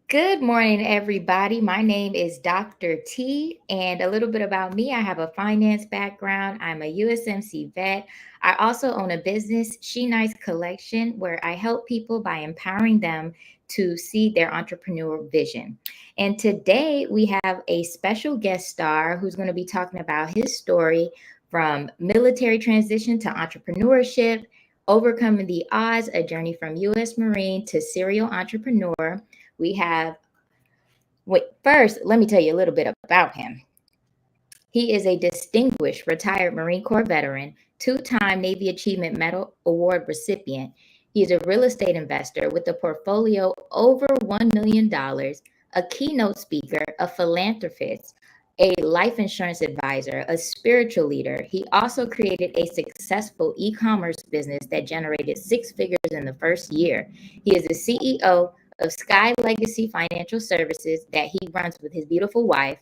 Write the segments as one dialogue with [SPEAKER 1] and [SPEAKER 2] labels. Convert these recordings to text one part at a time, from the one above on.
[SPEAKER 1] Good morning, everybody. My name is Dr. T, and a little bit about me. I have a finance background. I'm a USMC vet. I also own a business, She Nice Collection, where I help people by empowering them to see their entrepreneurial vision. And today we have a special guest star who's going to be talking about his story from military transition to entrepreneurship, overcoming the odds, a journey from U.S. Marine to serial entrepreneur. We have, wait, first, let me tell you a little bit about him. He is a distinguished retired Marine Corps veteran, two-time Navy Achievement Medal Award recipient. He is a real estate investor with a portfolio over $1 million, a keynote speaker, a philanthropist, a life insurance advisor, a spiritual leader. He also created a successful e-commerce business that generated six figures in the first year. He is the CEO of Sky Legacy Financial Services that he runs with his beautiful wife,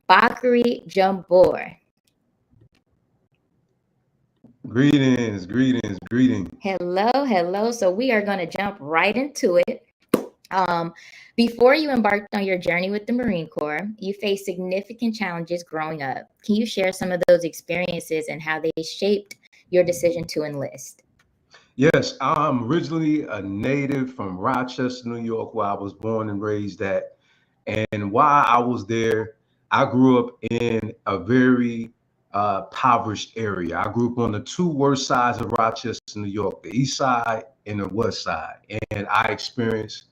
[SPEAKER 1] Bakari Jambor.
[SPEAKER 2] Greetings.
[SPEAKER 1] Hello. So we are going to jump right into it. Um, Before you embarked on your journey with the Marine Corps, you faced significant challenges growing up. Can you share some of those experiences and how they shaped your decision to enlist?
[SPEAKER 2] Yes, I'm originally a native from Rochester, New York, where I was born and raised at. And while I was there, I grew up in a very impoverished area. I grew up on the two worst sides of Rochester, New York, the east side and the west side. And I experienced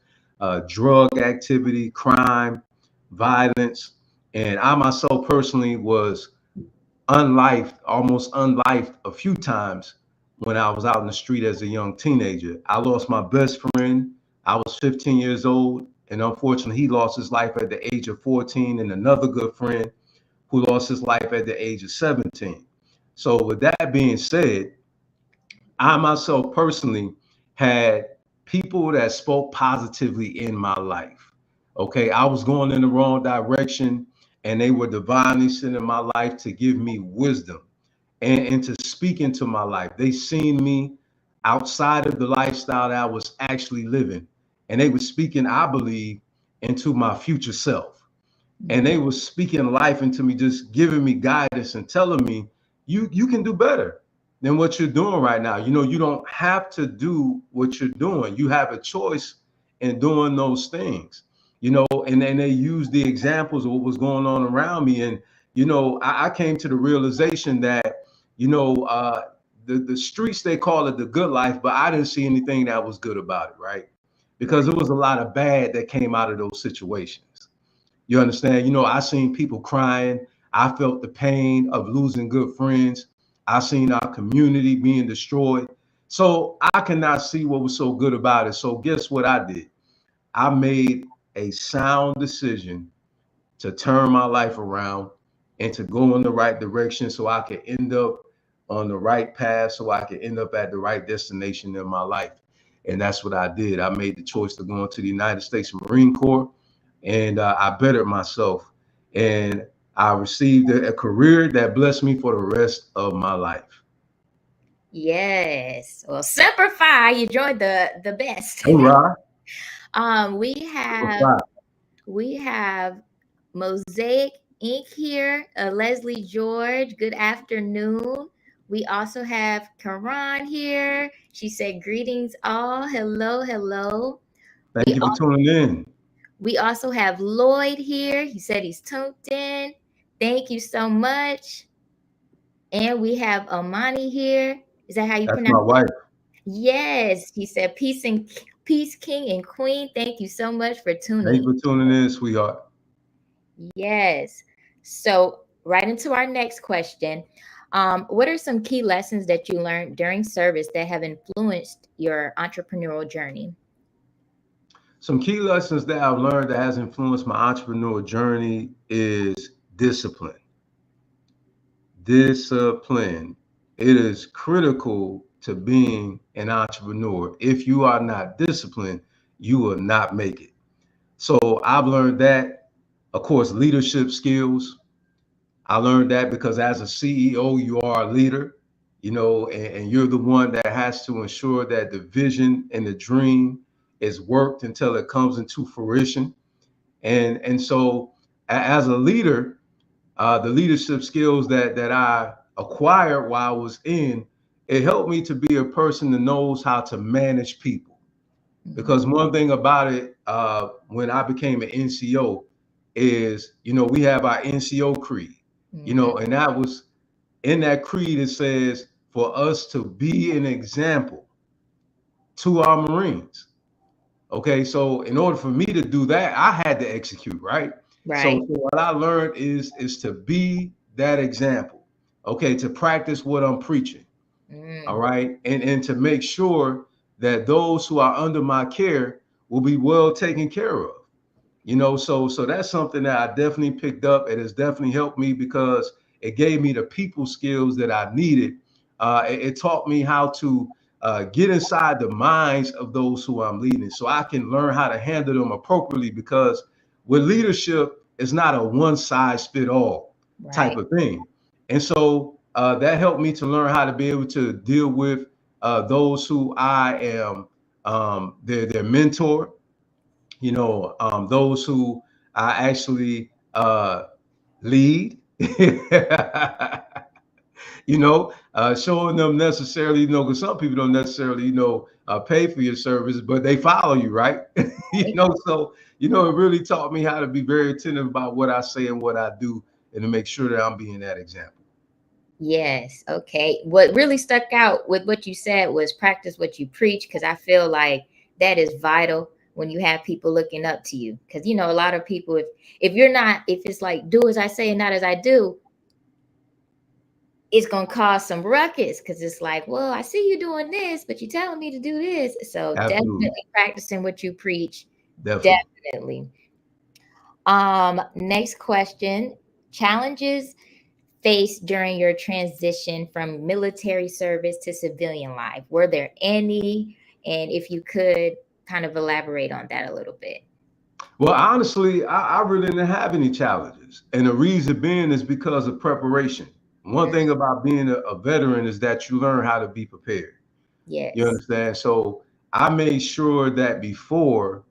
[SPEAKER 2] drug activity, crime, violence. And I myself personally was almost unlifed a few times when I was out in the street as a young teenager. I lost my best friend. I was 15 years old, and unfortunately, he lost his life at the age of 14, and another good friend who lost his life at the age of 17. So, with that being said, I myself personally had people that spoke positively in my life. Okay, I was going in the wrong direction, and they were divinely sent in my life to give me wisdom and to speak into my life. They seen me outside of the lifestyle that I was actually living, and they were speaking, I believe, into my future self. And they were speaking life into me, just giving me guidance and telling me, you can do better than what you're doing right now. You know, you don't have to do what you're doing. You have a choice in doing those things. You know, and then they used the examples of what was going on around me. And, I came to the realization that, the streets, they call it the good life, but I didn't see anything that was good about it, right? Because there was a lot of bad that came out of those situations. You understand? I seen people crying. I felt the pain of losing good friends. I seen our community being destroyed. So I cannot see what was so good about it. So guess what I did? I made a sound decision to turn my life around and to go in the right direction so I could end up on the right path, so I could end up at the right destination in my life. And that's what I did. I made the choice to go into the United States Marine Corps, and I bettered myself. And I received a career that blessed me for the rest of my life.
[SPEAKER 1] Yes. Well, Semper Fi, you joined the best.
[SPEAKER 2] All right.
[SPEAKER 1] We have we have Mosaic Inc. here, Leslie George. Good afternoon. We also have Karan here. She said, "Greetings, all. Hello.
[SPEAKER 2] Thank
[SPEAKER 1] We
[SPEAKER 2] you for
[SPEAKER 1] al-
[SPEAKER 2] tuning in.
[SPEAKER 1] we also have Lloyd here. He said he's tuned in. Thank you so much. And we have Amani here. Is that how you
[SPEAKER 2] That's my
[SPEAKER 1] pronounce it?
[SPEAKER 2] wife.
[SPEAKER 1] Yes. He said, peace, king and queen. Thank you so much for tuning
[SPEAKER 2] Thank
[SPEAKER 1] in.
[SPEAKER 2] you for tuning in, sweetheart.
[SPEAKER 1] Yes. So, right into our next question. What are some key lessons that you learned during service that have influenced your entrepreneurial journey?
[SPEAKER 2] Some key lessons that I've learned that has influenced my entrepreneurial journey is discipline. Discipline. It is critical to being an entrepreneur. If you are not disciplined, you will not make it. So I've learned that, of course, leadership skills. I learned that because as a CEO, you are a leader, and you're the one that has to ensure that the vision and the dream is worked until it comes into fruition. And so as a leader, the leadership skills that I acquired while I was in, it helped me to be a person that knows how to manage people. Because one thing about it, when I became an NCO, is we have our NCO creed, and that was in that creed. It says for us to be an example to our Marines. Okay, so in order for me to do that, I had to execute, right? So what I learned is to be that example. Okay, to practice what I'm preaching. All right, and to make sure that those who are under my care will be well taken care of. So that's something that I definitely picked up. It has definitely helped me because it gave me the people skills that I needed. It taught me how to get inside the minds of those who I'm leading, so I can learn how to handle them appropriately. Because with leadership, it's not a one size fit all type of thing, and so that helped me to learn how to be able to deal with those who I am their mentor. Those who I actually lead. Showing them necessarily, because some people don't necessarily, pay for your service, but they follow you, right? So, it really taught me how to be very attentive about what I say and what I do, and to make sure that I'm being that example.
[SPEAKER 1] Yes. Okay. What really stuck out with what you said was practice what you preach, because I feel like that is vital when you have people looking up to you. Because a lot of people, if it's like do as I say and not as I do, it's gonna cause some ruckus, because it's like, well, I see you doing this, but you're telling me to do this. So definitely practicing what you preach. Definitely. Next question: challenges faced during your transition from military service to civilian life. Were there any? And if you could kind of elaborate on that a little bit.
[SPEAKER 2] Well, honestly, I really didn't have any challenges. And the reason being is because of preparation. One thing about being a veteran is that you learn how to be prepared.
[SPEAKER 1] Yes.
[SPEAKER 2] You understand? So I made sure that before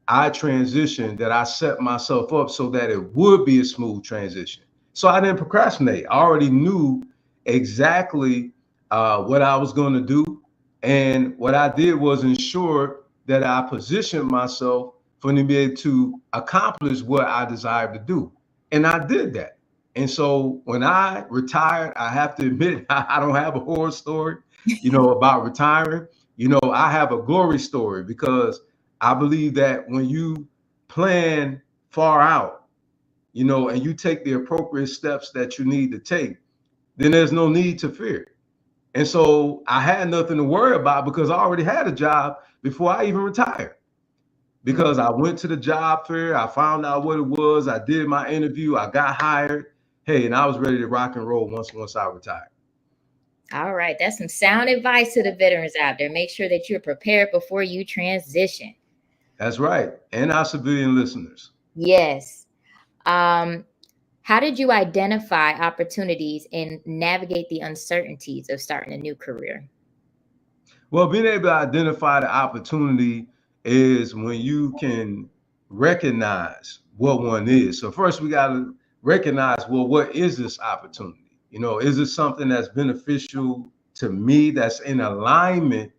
[SPEAKER 2] I transitioned, that I set myself up so that it would be a smooth transition. So I didn't procrastinate. I already knew exactly what I was going to do. And what I did was ensure that I positioned myself for to be able to accomplish what I desired to do. And I did that. And so when I retired, I have to admit, I don't have a horror story, about retiring. I have a glory story, because I believe that when you plan far out, and you take the appropriate steps that you need to take, then there's no need to fear. And so I had nothing to worry about, because I already had a job before I even retired. Because I went to the job fair, I found out what it was, I did my interview, I got hired. Hey, and I was ready to rock and roll once I retired.
[SPEAKER 1] All right, that's some sound advice to the veterans out there. Make sure that you're prepared before you transition.
[SPEAKER 2] That's right. And our civilian listeners.
[SPEAKER 1] Yes. How did you identify opportunities and navigate the uncertainties of starting a new career?
[SPEAKER 2] Well, being able to identify the opportunity is when you can recognize what one is. So first we got to recognize, well, what is this opportunity? Is it something that's beneficial to me, that's in alignment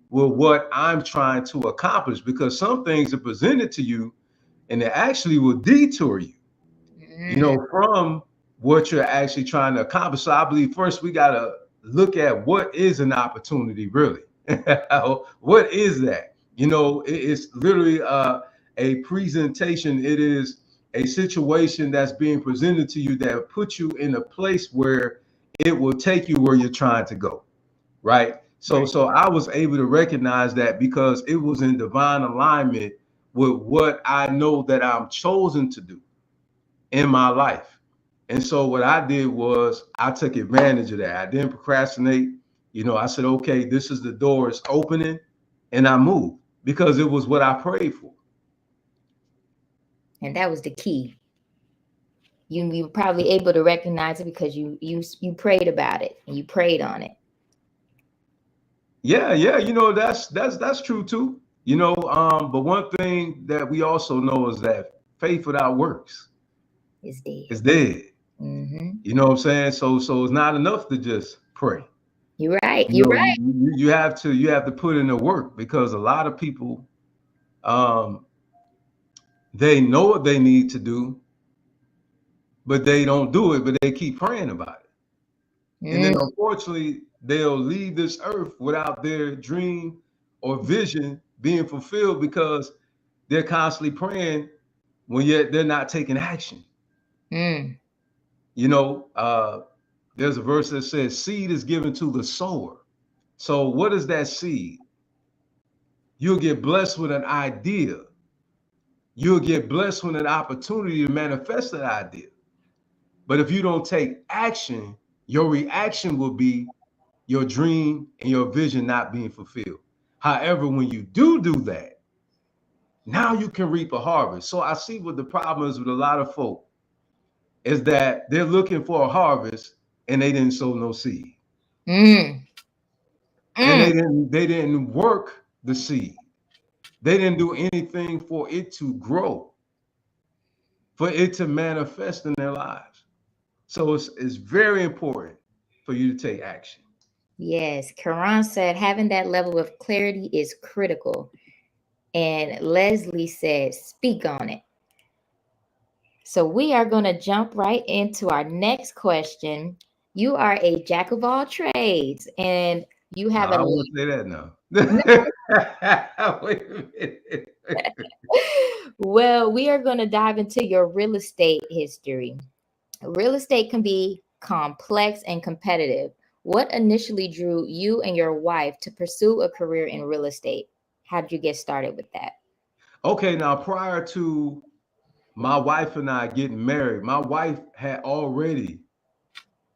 [SPEAKER 2] with what I'm trying to accomplish? Because some things are presented to you and it actually will detour you, from what you're actually trying to accomplish. So I believe first we got to look at what is an opportunity really. What is that? It's literally a presentation. It is a situation that's being presented to you that puts you in a place where it will take you where you're trying to go, right? So I was able to recognize that because it was in divine alignment with what I know that I'm chosen to do in my life. And so what I did was I took advantage of that. I didn't procrastinate. I said, okay, this is the door, it's opening, and I moved because it was what I prayed for.
[SPEAKER 1] And that was the key. You were probably able to recognize it because you prayed about it and you prayed on it.
[SPEAKER 2] Yeah, that's true too. But one thing that we also know is that faith without works
[SPEAKER 1] It's dead.
[SPEAKER 2] is dead.
[SPEAKER 1] Mm-hmm.
[SPEAKER 2] You know what I'm saying? So it's not enough to just pray.
[SPEAKER 1] You're right.
[SPEAKER 2] You
[SPEAKER 1] You're
[SPEAKER 2] know,
[SPEAKER 1] right.
[SPEAKER 2] you have to put in the work, because a lot of people, um, they know what they need to do, but they don't do it, but they keep praying about it. And then
[SPEAKER 1] Mm,
[SPEAKER 2] unfortunately, they'll leave this earth without their dream or vision being fulfilled, because they're constantly praying when yet they're not taking action.
[SPEAKER 1] mm.
[SPEAKER 2] You know, there's a verse that says, seed is given to the sower. So what is that seed? You'll get blessed with an idea. You'll get blessed with an opportunity to manifest that idea. But if you don't take action, your reaction will be your dream and your vision not being fulfilled. However, when you do that, now you can reap a harvest. So I see what the problem is with a lot of folk is that they're looking for a harvest and they didn't sow no seed.
[SPEAKER 1] Mm,
[SPEAKER 2] And
[SPEAKER 1] mm.
[SPEAKER 2] they didn't work the seed. They didn't do anything for it to grow, for it to manifest in their lives. So it's very important for you to take action.
[SPEAKER 1] Yes, Karan said having that level of clarity is critical. And Leslie said, speak on it. So we are going to jump right into our next question. You are a jack of all trades, and you
[SPEAKER 2] No,
[SPEAKER 1] have
[SPEAKER 2] I
[SPEAKER 1] a
[SPEAKER 2] won't say that now. Wait a minute.
[SPEAKER 1] well, we are going to dive into your real estate history. Real estate can be complex and competitive. What initially drew you and your wife to pursue a career in real estate? How did you get started with that?
[SPEAKER 2] Okay, now prior to my wife and I getting married, my wife had already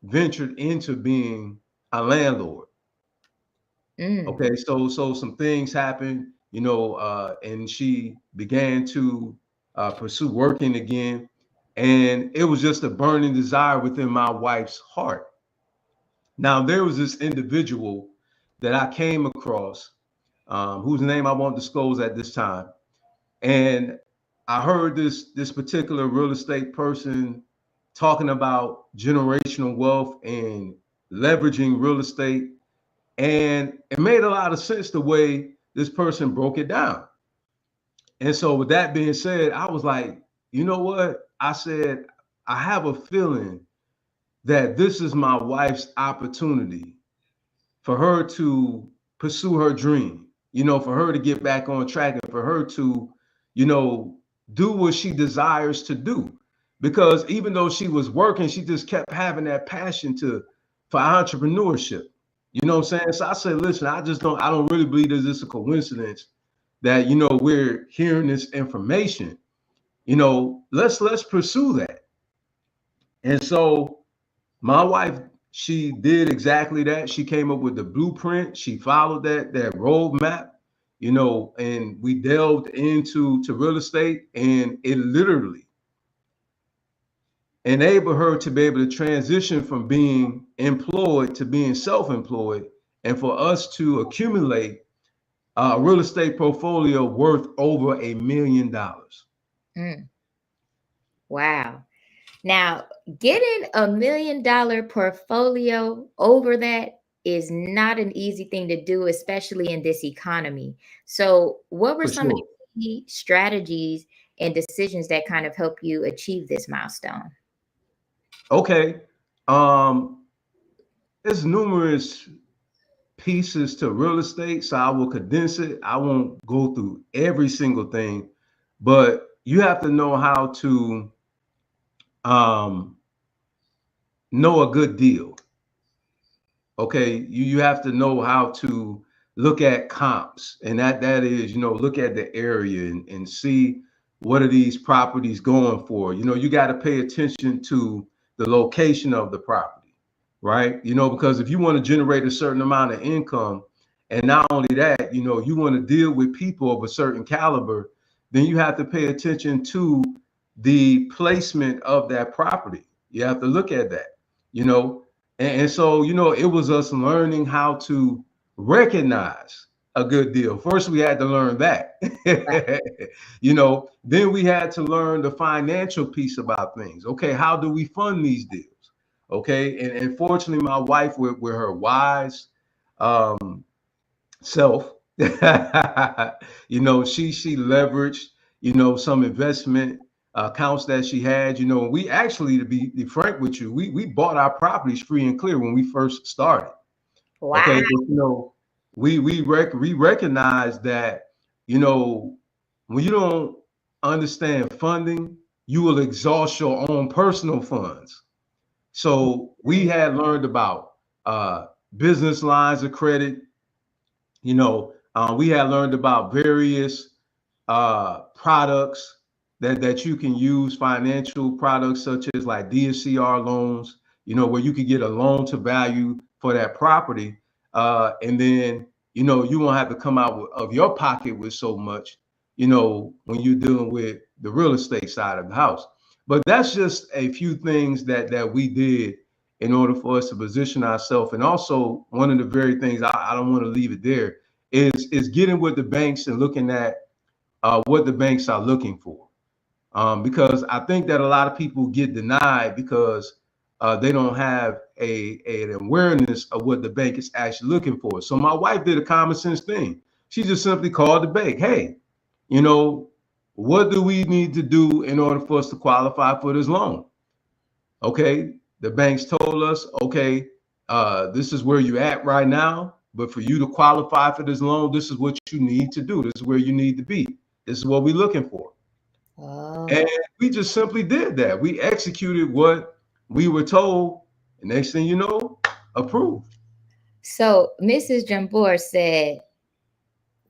[SPEAKER 2] ventured into being a landlord.
[SPEAKER 1] Mm,
[SPEAKER 2] Okay, so some things happened, and she began to pursue working again, and it was just a burning desire within my wife's heart. Now there was this individual that I came across, whose name I won't disclose at this time, and I heard this particular real estate person talking about generational wealth and leveraging real estate, and it made a lot of sense the way this person broke it down. And so, with that being said, I was like, you know what? I said, I have a feeling that this is my wife's opportunity for her to pursue her dream, for her to get back on track and for her to, you know, do what she desires to do. Because even though she was working, she just kept having that passion for entrepreneurship. You know what I'm saying? So I said, listen, I don't really believe this is a coincidence that, we're hearing this information. Let's pursue that. And so my wife, she did exactly that. She came up with the blueprint. She followed that roadmap, and we delved into real estate, and it literally enabled her to be able to transition from being employed to being self-employed, and for us to accumulate a real estate portfolio worth over $1 million.
[SPEAKER 1] mm. Wow. Now, getting $1 million portfolio over that is not an easy thing to do, especially in this economy. So, what were
[SPEAKER 2] For
[SPEAKER 1] some of
[SPEAKER 2] sure.
[SPEAKER 1] the key strategies and decisions that kind of help you achieve this milestone?
[SPEAKER 2] Okay. There's numerous pieces to real estate, so I will condense it. I won't go through every single thing, but you have to know how to um, know a good deal. Okay, you have to know how to look at comps, and that is, look at the area and see what are these properties going for. You got to pay attention to the location of the property, right? Because if you want to generate a certain amount of income, and not only that, you want to deal with people of a certain caliber, then you have to pay attention to the placement of that property. You have to look at that, you know. And so, it was us learning how to recognize a good deal. First, we had to learn that.
[SPEAKER 1] Right.
[SPEAKER 2] Then we had to learn the financial piece about things. Okay, how do we fund these deals? Okay, and fortunately, my wife, with her wise um, self, she leveraged, some investment accounts that she had. We actually, to be frank with you, we bought our properties free and clear when we first started.
[SPEAKER 1] Wow.
[SPEAKER 2] Okay, but we recognize that when you don't understand funding, you will exhaust your own personal funds. So we
[SPEAKER 1] Mm.
[SPEAKER 2] had learned about business lines of credit. We had learned about various products that you can use, financial products such as like DSCR loans, where you could get a loan to value for that property. And then, you won't have to come out of your pocket with so much, when you're dealing with the real estate side of the house. But that's just a few things that we did in order for us to position ourselves. And also, one of the very things I don't want to leave it there is getting with the banks and looking at what the banks are looking for. Because I think that a lot of people get denied because they don't have an awareness of what the bank is actually looking for. So my wife did a common sense thing. She just simply called the bank. Hey, you know, what do we need to do in order for us to qualify for this loan? Okay, the banks told us, okay, this is where you're at right now, but for you to qualify for this loan, this is what you need to do. This is where you need to be. This is what we're looking for. And
[SPEAKER 1] Oh.
[SPEAKER 2] we just simply did that. We executed what we were told. And next thing you know, approved.
[SPEAKER 1] So Mrs. Jambor said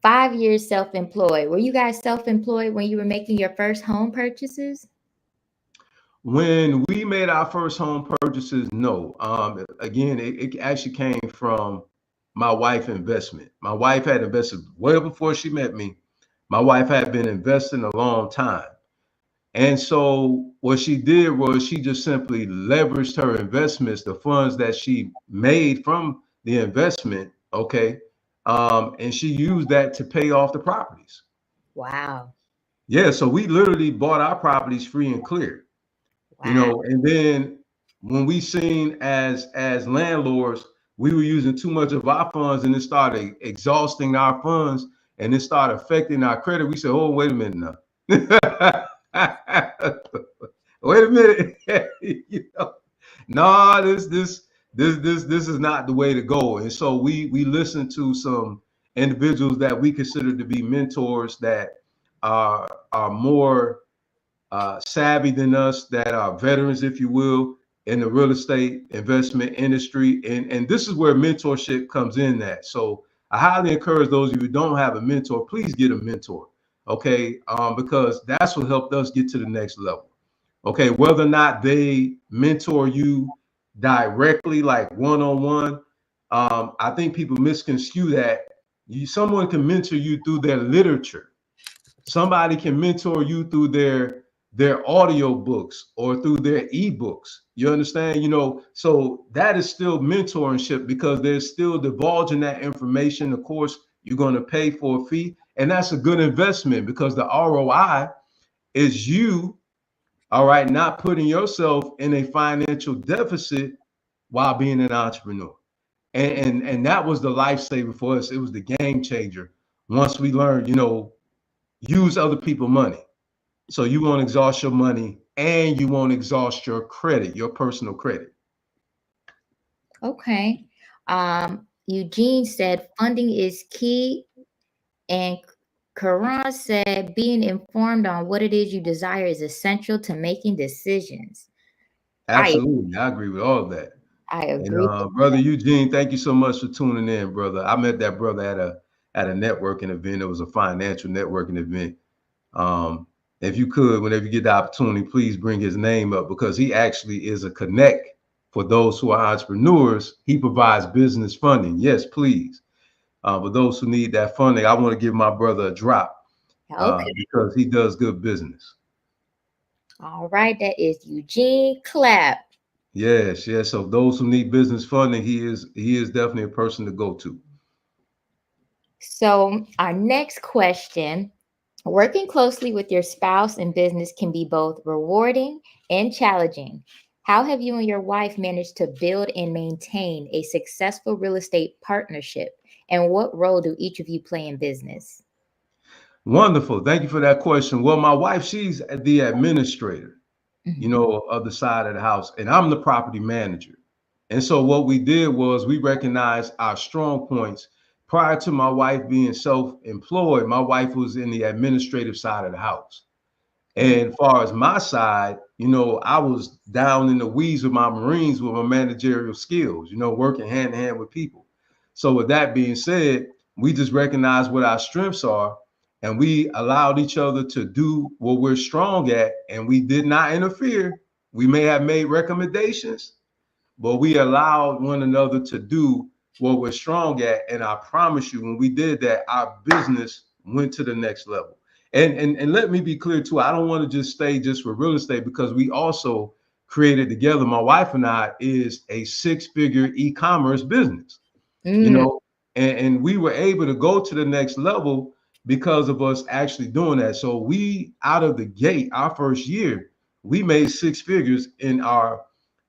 [SPEAKER 1] 5 years self-employed. Were you guys self-employed when you were making your first home purchases?
[SPEAKER 2] When we made our first home purchases, no. Again, it actually came from my wife investment. My wife had invested well before she met me. My wife had been investing a long time. And so what she did was she just simply leveraged her investments, the funds that she made from the investment, okay, and she used that to pay off the properties.
[SPEAKER 1] Wow.
[SPEAKER 2] Yeah, so we literally bought our properties free and clear,
[SPEAKER 1] Wow.
[SPEAKER 2] and then when we seen as landlords, we were using too much of our funds and it started exhausting our funds and it started affecting our credit. We said, oh, wait a minute now. Wait a minute. No, this is not the way to go. And so we listened to some individuals that we consider to be mentors that are more savvy than us, that are veterans, if you will, in the real estate investment industry. And this is where mentorship comes in at. So I highly encourage those of you who don't have a mentor, please get a mentor. Okay. Because that's what helped us get to the next level. Okay. Whether or not they mentor you directly, like one-on-one, I think people misconstrue that. Someone can mentor you through their literature. Somebody can mentor you through their audio books or through their ebooks. You understand? So that is still mentorship because they're still divulging that information. Of course, you're going to pay for a fee, and that's a good investment because the ROI is you, all right, not putting yourself in a financial deficit while being an entrepreneur. And that was the lifesaver for us. It was the game changer once we learned, use other people's money. So you won't exhaust your money and you won't exhaust your credit, your personal credit.
[SPEAKER 1] Okay. Eugene said funding is key, and Karan said being informed on what it is you desire is essential to making decisions. I
[SPEAKER 2] Absolutely. I agree with all of that.
[SPEAKER 1] I
[SPEAKER 2] And
[SPEAKER 1] agree.
[SPEAKER 2] brother Eugene, thank you so much for tuning in, brother. I met that brother at a networking event. It was a financial networking event. Um, if you could, whenever you get the opportunity, please bring his name up because he actually is a connect for those who are entrepreneurs. He provides business funding. Yes, please. But those who need that funding, I want to give my brother a drop
[SPEAKER 1] Okay.
[SPEAKER 2] because he does good business.
[SPEAKER 1] All right. That is Eugene Clapp.
[SPEAKER 2] Yes, yes. So those who need business funding, he is definitely a person to go to.
[SPEAKER 1] So, our next question, working closely with your spouse in business can be both rewarding and challenging. How have you and your wife managed to build and maintain a successful real estate partnership? And what role do each of you play in business?
[SPEAKER 2] Wonderful. Thank you for that question. Well, my wife, she's the administrator,
[SPEAKER 1] Mhm.
[SPEAKER 2] of the side of the house, and I'm the property manager. And so what we did was we recognized our strong points. Prior to my wife being self-employed, my wife was in the administrative side of the house. And far as my side, I was down in the weeds with my Marines with my managerial skills, working hand in hand with people. So with that being said, we just recognize what our strengths are and we allowed each other to do what we're strong at and we did not interfere. We may have made recommendations, but we allowed one another to do what we're strong at. And I promise you, when we did that, our business went to the next level. And let me be clear too, I don't want to just stay just for real estate because we also created together, my wife and I, is a six-figure e-commerce business, you
[SPEAKER 1] Mm.
[SPEAKER 2] know, and we were able to go to the next level because of us actually doing that. So we, out of the gate, our first year, we made six figures in our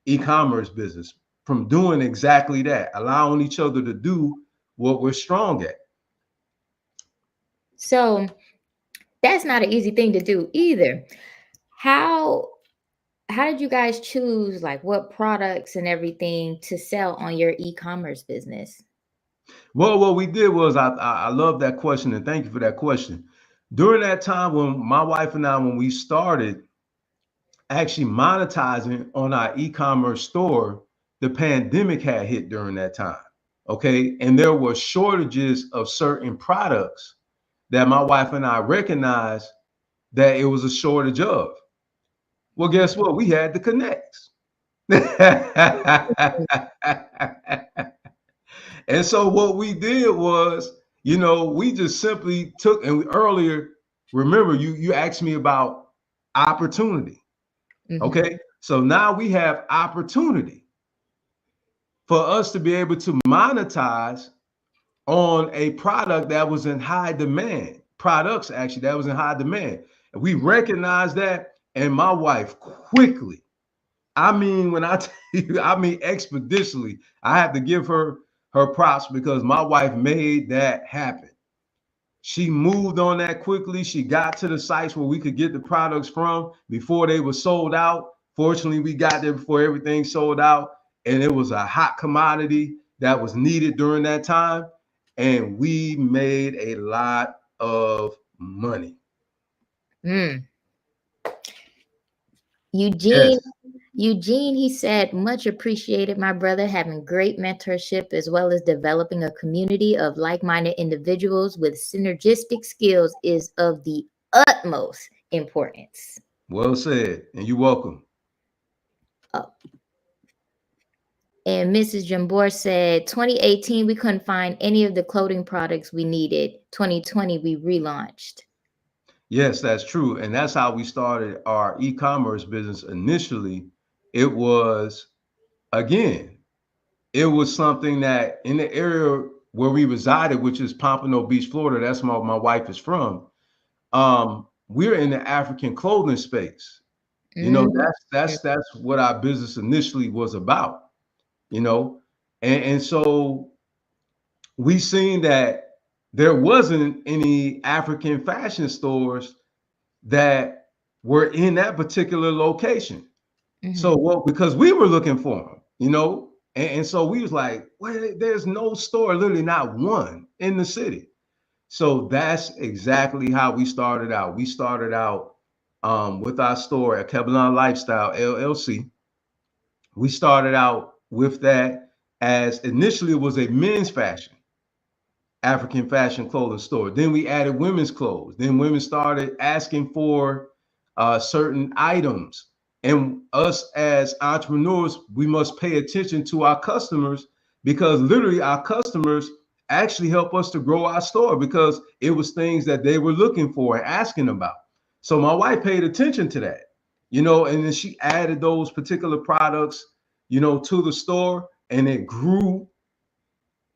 [SPEAKER 2] e-commerce business from doing exactly that, allowing each other to do what we're strong at.
[SPEAKER 1] So, that's not an easy thing to do either. How how did you guys choose like what products and everything to sell on your e-commerce business?
[SPEAKER 2] Well, what we did was I love that question and thank you for that question. During that time when my wife and I, when we started actually monetizing on our e-commerce store, the pandemic had hit during that time. Okay. And there were shortages of certain products that my wife and I recognized that it was a shortage of. Well, guess what? We had the connects. And so what we did was, we just simply took and earlier, remember you asked me about opportunity.
[SPEAKER 1] Mhm.
[SPEAKER 2] Okay. So now we have opportunity for us to be able to monetize on a product that was in high demand, products actually that was in high demand. And we recognized that. And my wife quickly, I mean, when I tell you, I mean expeditiously, I have to give her props because my wife made that happen. She moved on that quickly. She got to the sites where we could get the products from before they were sold out. Fortunately, we got there before everything sold out, and it was a hot commodity that was needed during that time. And we made a lot of money.
[SPEAKER 1] Mm.
[SPEAKER 2] Yes.
[SPEAKER 1] Eugene, Eugene, he said, much appreciated, my brother, having great mentorship as well as developing a community of like-minded individuals with synergistic skills is of the utmost importance.
[SPEAKER 2] Well said. And you're welcome.
[SPEAKER 1] Uh, and Mrs. Jambor said, 2018, we couldn't find any of the clothing products we needed. 2020, we relaunched.
[SPEAKER 2] Yes, that's true. And that's how we started our e-commerce business initially. It was, again, it was something that in the area where we resided, which is Pompano Beach, Florida, that's where my wife is from. We're in the African clothing space.
[SPEAKER 1] Mm.
[SPEAKER 2] That's what our business initially was about, you know. And so we seen that there wasn't any African fashion stores that were in that particular location. So
[SPEAKER 1] Mhm.
[SPEAKER 2] well, because we were looking for them, and so we was like, well, there's no store, literally not one in the city. So that's exactly how we started out. We started out with our store at Kebelon Lifestyle LLC. We started out with that as initially it was a men's fashion. African fashion clothing store. Then we added women's clothes. Then women started asking for certain items. And us as entrepreneurs, we must pay attention to our customers because literally our customers actually help us to grow our store because it was things that they were looking for and asking about. So my wife paid attention to that, and then she added those particular products, to the store and it grew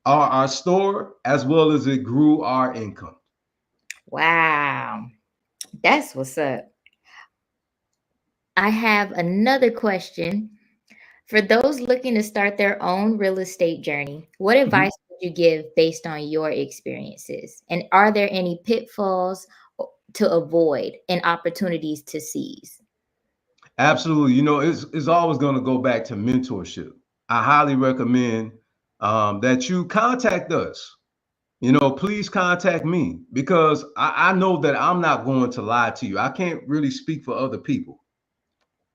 [SPEAKER 2] our store as well as it grew our income.
[SPEAKER 1] Wow. That's what's up. I have another question. For those looking to start their own real estate journey, what
[SPEAKER 2] Mhm.
[SPEAKER 1] advice would you give based on your experiences? And are there any pitfalls to avoid and opportunities to seize?
[SPEAKER 2] Absolutely. It's always going to go back to mentorship. I highly recommend that you contact us. Please contact me because I know that I'm not going to lie to you. I can't really speak for other people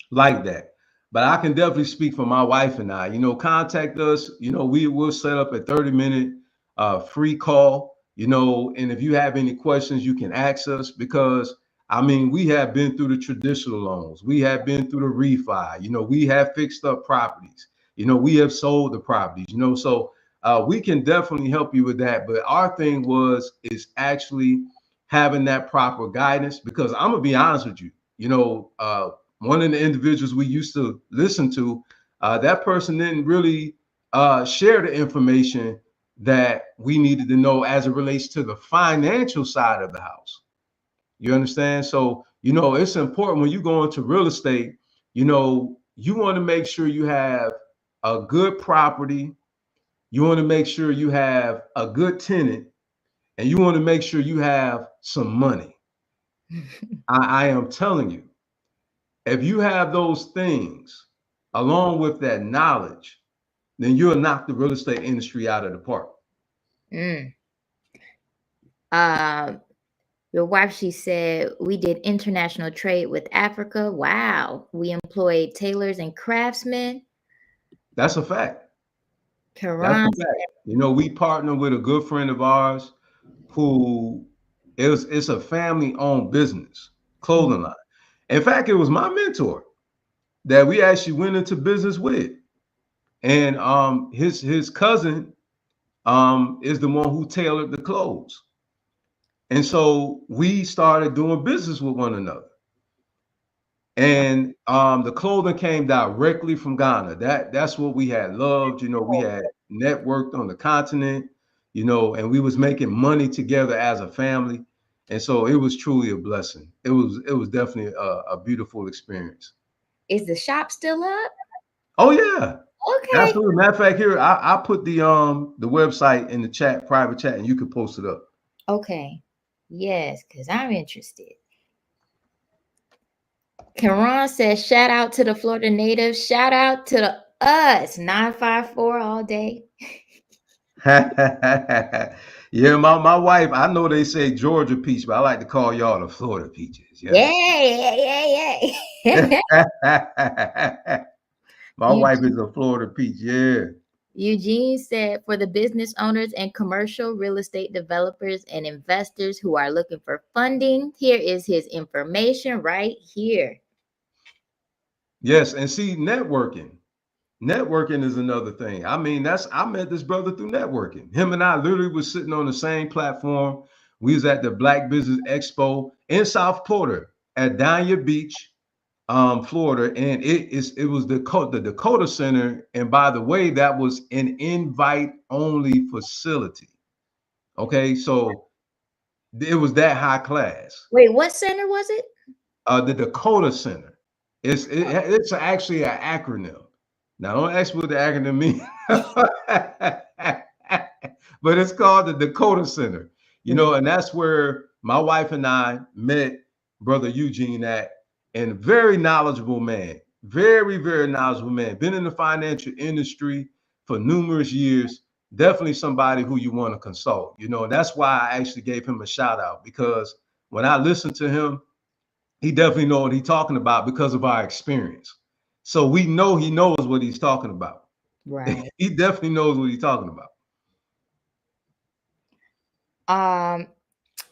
[SPEAKER 2] like that. But I can definitely speak for my wife and I. Contact us. We will set up a 30-minute free call. And if you have any questions, you can ask us because I mean we have been through the traditional loans, we have been through the refi. We have fixed up properties. We have sold the properties. So we can definitely help you with that. But our thing is actually having that proper guidance because I'm gonna be honest with you. One of the individuals we used to listen to, that person didn't really share the information that we needed to know as it relates to the financial side of the house. You understand? So, it's important when you go into real estate, you want to make sure you have a good property, you want to make sure you have a good tenant, and you want to make sure you have some money. I am telling you, if you have those things along with that knowledge, then you'll knock the real estate industry out of the park.
[SPEAKER 1] Mm. Um, your wife, she said, we did international trade with Africa. Wow. We employed tailors and craftsmen.
[SPEAKER 2] That's a fact. That's
[SPEAKER 1] Karan,
[SPEAKER 2] a fact. We partner with a good friend of ours who it's a family-owned business, clothing line. In fact, it was my mentor that we actually went into business with. And his cousin is the one who tailored the clothes. And so we started doing business with one another. And the clothing came directly from Ghana. That's what we had loved. We had networked on the continent, and we was making money together as a family. And so it was truly a blessing. It was definitely a beautiful experience.
[SPEAKER 1] is the shop still up?
[SPEAKER 2] Oh yeah.
[SPEAKER 1] Okay.
[SPEAKER 2] Absolutely. Matter of fact, here I put the website in the chat, private chat, and you can post it up.
[SPEAKER 1] Okay. Yes, because I'm interested. Karan says, shout out to the Florida natives. Shout out to us. 954 all day.
[SPEAKER 2] Yeah, my wife, I know they say Georgia peach, but I like to call y'all the Florida peaches.
[SPEAKER 1] Yeah,
[SPEAKER 2] Yes.
[SPEAKER 1] yeah, yeah, yeah.
[SPEAKER 2] My wife is a Florida peach. Yeah.
[SPEAKER 1] Eugene said, for the business owners and commercial real estate developers and investors who are looking for funding, here is his information right here.
[SPEAKER 2] Yes. And see, networking. Networking is another thing. I mean, I met this brother through networking. Him and I literally was sitting on the same platform. We was at the Black Business Expo in South Florida at Dania Beach, Florida, and it was the Dakota Center. And by the way, that was an invite only facility. Okay, so it was that high class.
[SPEAKER 1] Wait, what center was it?
[SPEAKER 2] The Dakota Center. It's actually an acronym. Now, don't ask me what the acronym means, but it's called the Dakota Center. And that's where my wife and I met Brother Eugene at, and very knowledgeable man, very, very knowledgeable man. Been in the financial industry for numerous years. Definitely somebody who you want to consult. And that's why I actually gave him a shout out because when I listened to him, he definitely know what he's talking about because of our experience. So we know he knows what he's talking about.
[SPEAKER 1] Right.
[SPEAKER 2] He definitely knows what he's talking about.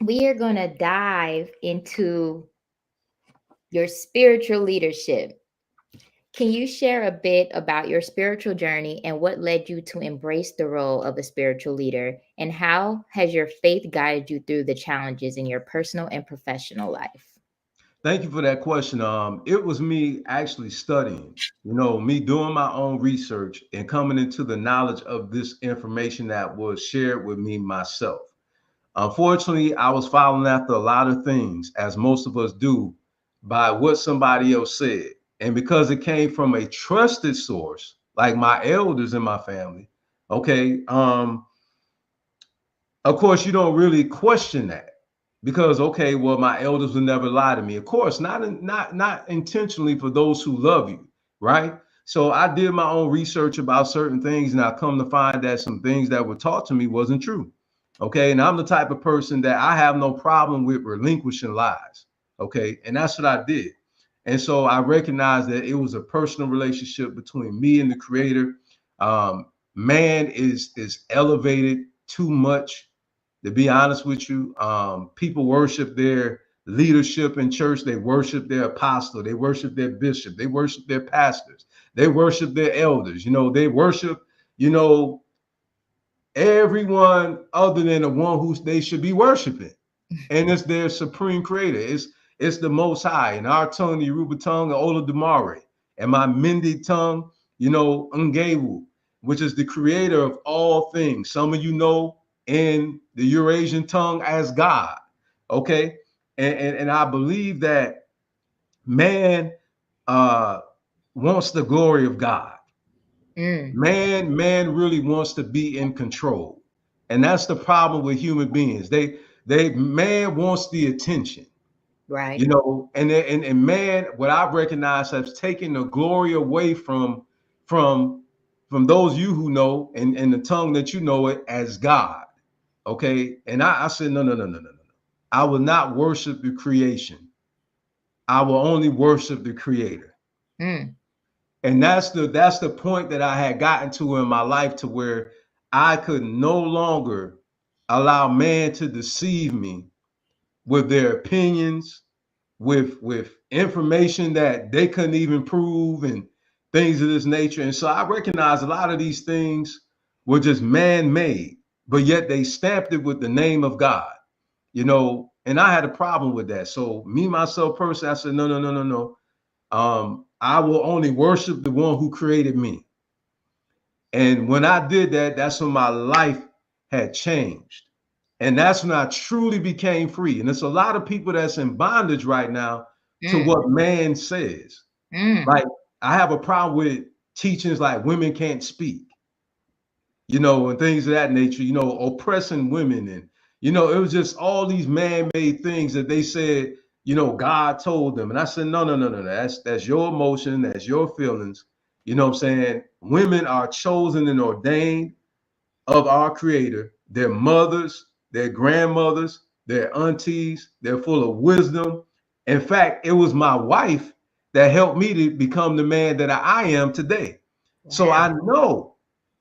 [SPEAKER 1] We are going to dive into your spiritual leadership. Can you share a bit about your spiritual journey and what led you to embrace the role of a spiritual leader? And how has your faith guided you through the challenges in your personal and professional life?
[SPEAKER 2] Thank you for that question. It was me actually studying, me doing my own research and coming into the knowledge of this information that was shared with me myself. Unfortunately, I was following after a lot of things, as most of us do, by what somebody else said. And because it came from a trusted source, like my elders in my family, okay, of course, you don't really question that because, okay, well, my elders will never lie to me. Of course, not intentionally for those who love you, right? So I did my own research about certain things, and I come to find that some things that were taught to me wasn't true. Okay, and I'm the type of person that I have no problem with relinquishing lies. Okay, and that's what I did. And so I recognized that it was a personal relationship between me and the Creator. Man is elevated too much, to be honest with you. People worship their leadership in church. They worship their apostle. They worship their bishop. They worship their pastors. They worship their elders. They worship, you know, everyone other than the one who they should be worshiping. And it's their supreme creator. It's the most high. In our tongue, the Yoruba tongue, Ola Damare. And my Mindi tongue, Ngewu, which is the creator of all things. Some of you know in the Eurasian tongue as God. Okay. And I believe that man uh wants the glory of God. Man really wants to be in control. And that's the problem with human beings. Man wants the attention.
[SPEAKER 1] Right.
[SPEAKER 2] And man, what I've recognized has taken the glory away from from those you who know and the tongue that you know it as God. Okay. And I said, no, no, no, no, no, no. I will not worship the creation. I will only worship the creator. And that's the point that I had gotten to in my life, to where I could no longer allow man to deceive me with their opinions, with information that they couldn't even prove, and things of this nature. And so I recognize a lot of these things were just man-made, but yet they stamped it with the name of God, and I had a problem with that. So me, myself personally, I said, no, no, no, no, no. I will only worship the one who created me. And when I did that, that's when my life had changed. And that's when I truly became free. And there's a lot of people that's in bondage right now to what man says. Like, I have a problem with teachings like women can't speak, and things of that nature, oppressing women. And, it was just all these man-made things that they said, God told them. And I said, no, no, no, no, no. That's your emotion. That's your feelings. You know what I'm saying? Women are chosen and ordained of our creator. Their mothers, their grandmothers, their aunties, they're full of wisdom. In fact, it was my wife that helped me to become the man that I am today. Wow. So I know,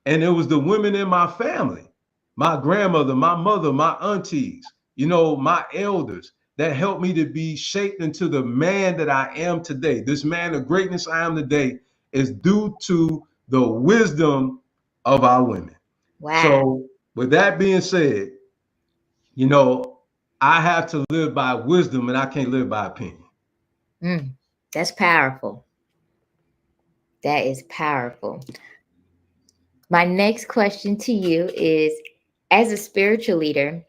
[SPEAKER 2] and it was the women in my family, my grandmother, my mother, my aunties, my elders, that helped me to be shaped into the man that I am today. This man of greatness I am today is due to the wisdom of our women. Wow. So with that being said, I have to live by wisdom, and I can't live by opinion.
[SPEAKER 1] That's powerful. That is powerful. My next question to you is, as a spiritual leader,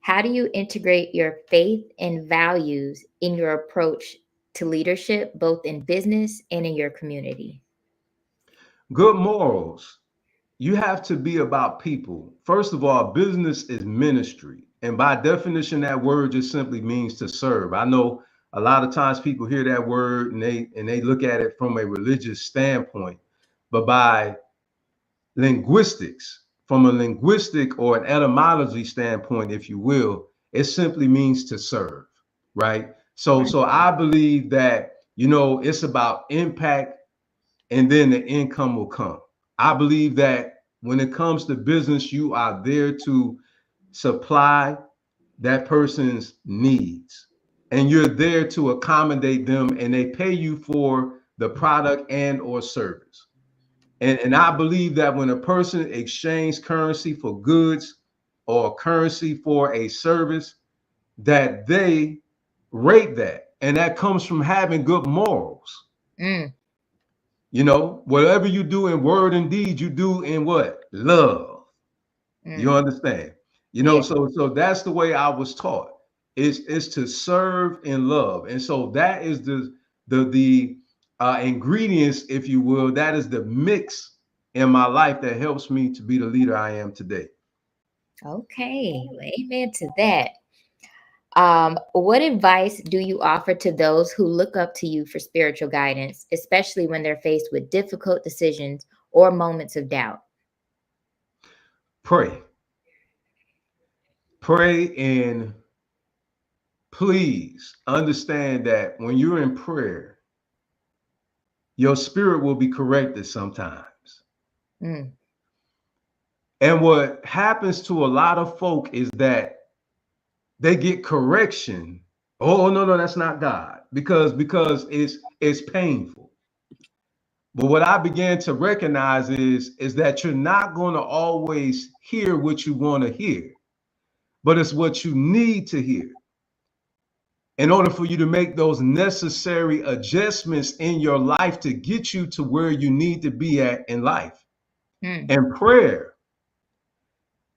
[SPEAKER 1] how do you integrate your faith and values in your approach to leadership, both in business and in your community?
[SPEAKER 2] Good morals. You have to be about people. First of all, business is ministry. And by definition, that word just simply means to serve. I know a lot of times people hear that word and they look at it from a religious standpoint, but by linguistics, from a linguistic or an etymology standpoint, if you will, it simply means to serve, right? So I believe that, it's about impact, and then the income will come. I believe that when it comes to business, you are there to supply that person's needs, and you're there to accommodate them, and they pay you for the product and or service. And I believe that when a person exchanges currency for goods or currency for a service, that they rate that And that comes from having good morals.
[SPEAKER 1] Mm,
[SPEAKER 2] You know, whatever you do in word and deed, you do in what? Love. You
[SPEAKER 1] mm.
[SPEAKER 2] understand? You know,
[SPEAKER 1] Yeah.
[SPEAKER 2] so that's the way I was taught. Is to serve in love. And so that is the ingredients, if you will, that is the mix in my life that helps me to be the leader I am today.
[SPEAKER 1] Okay. Well, amen to that. What advice do you offer to those who look up to you for spiritual guidance, especially when they're faced with difficult decisions or moments of doubt?
[SPEAKER 2] Pray. Pray and please understand that when you're in prayer, your spirit will be corrected sometimes.
[SPEAKER 1] Mm,
[SPEAKER 2] And what happens to a lot of folk is that they get correction. Oh no, that's not God, because it's painful. But what I began to recognize is that you're not going to always hear what you want to hear, but it's what you need to hear in order for you to make those necessary adjustments in your life to get you to where you need to be at in life.
[SPEAKER 1] mm.
[SPEAKER 2] And prayer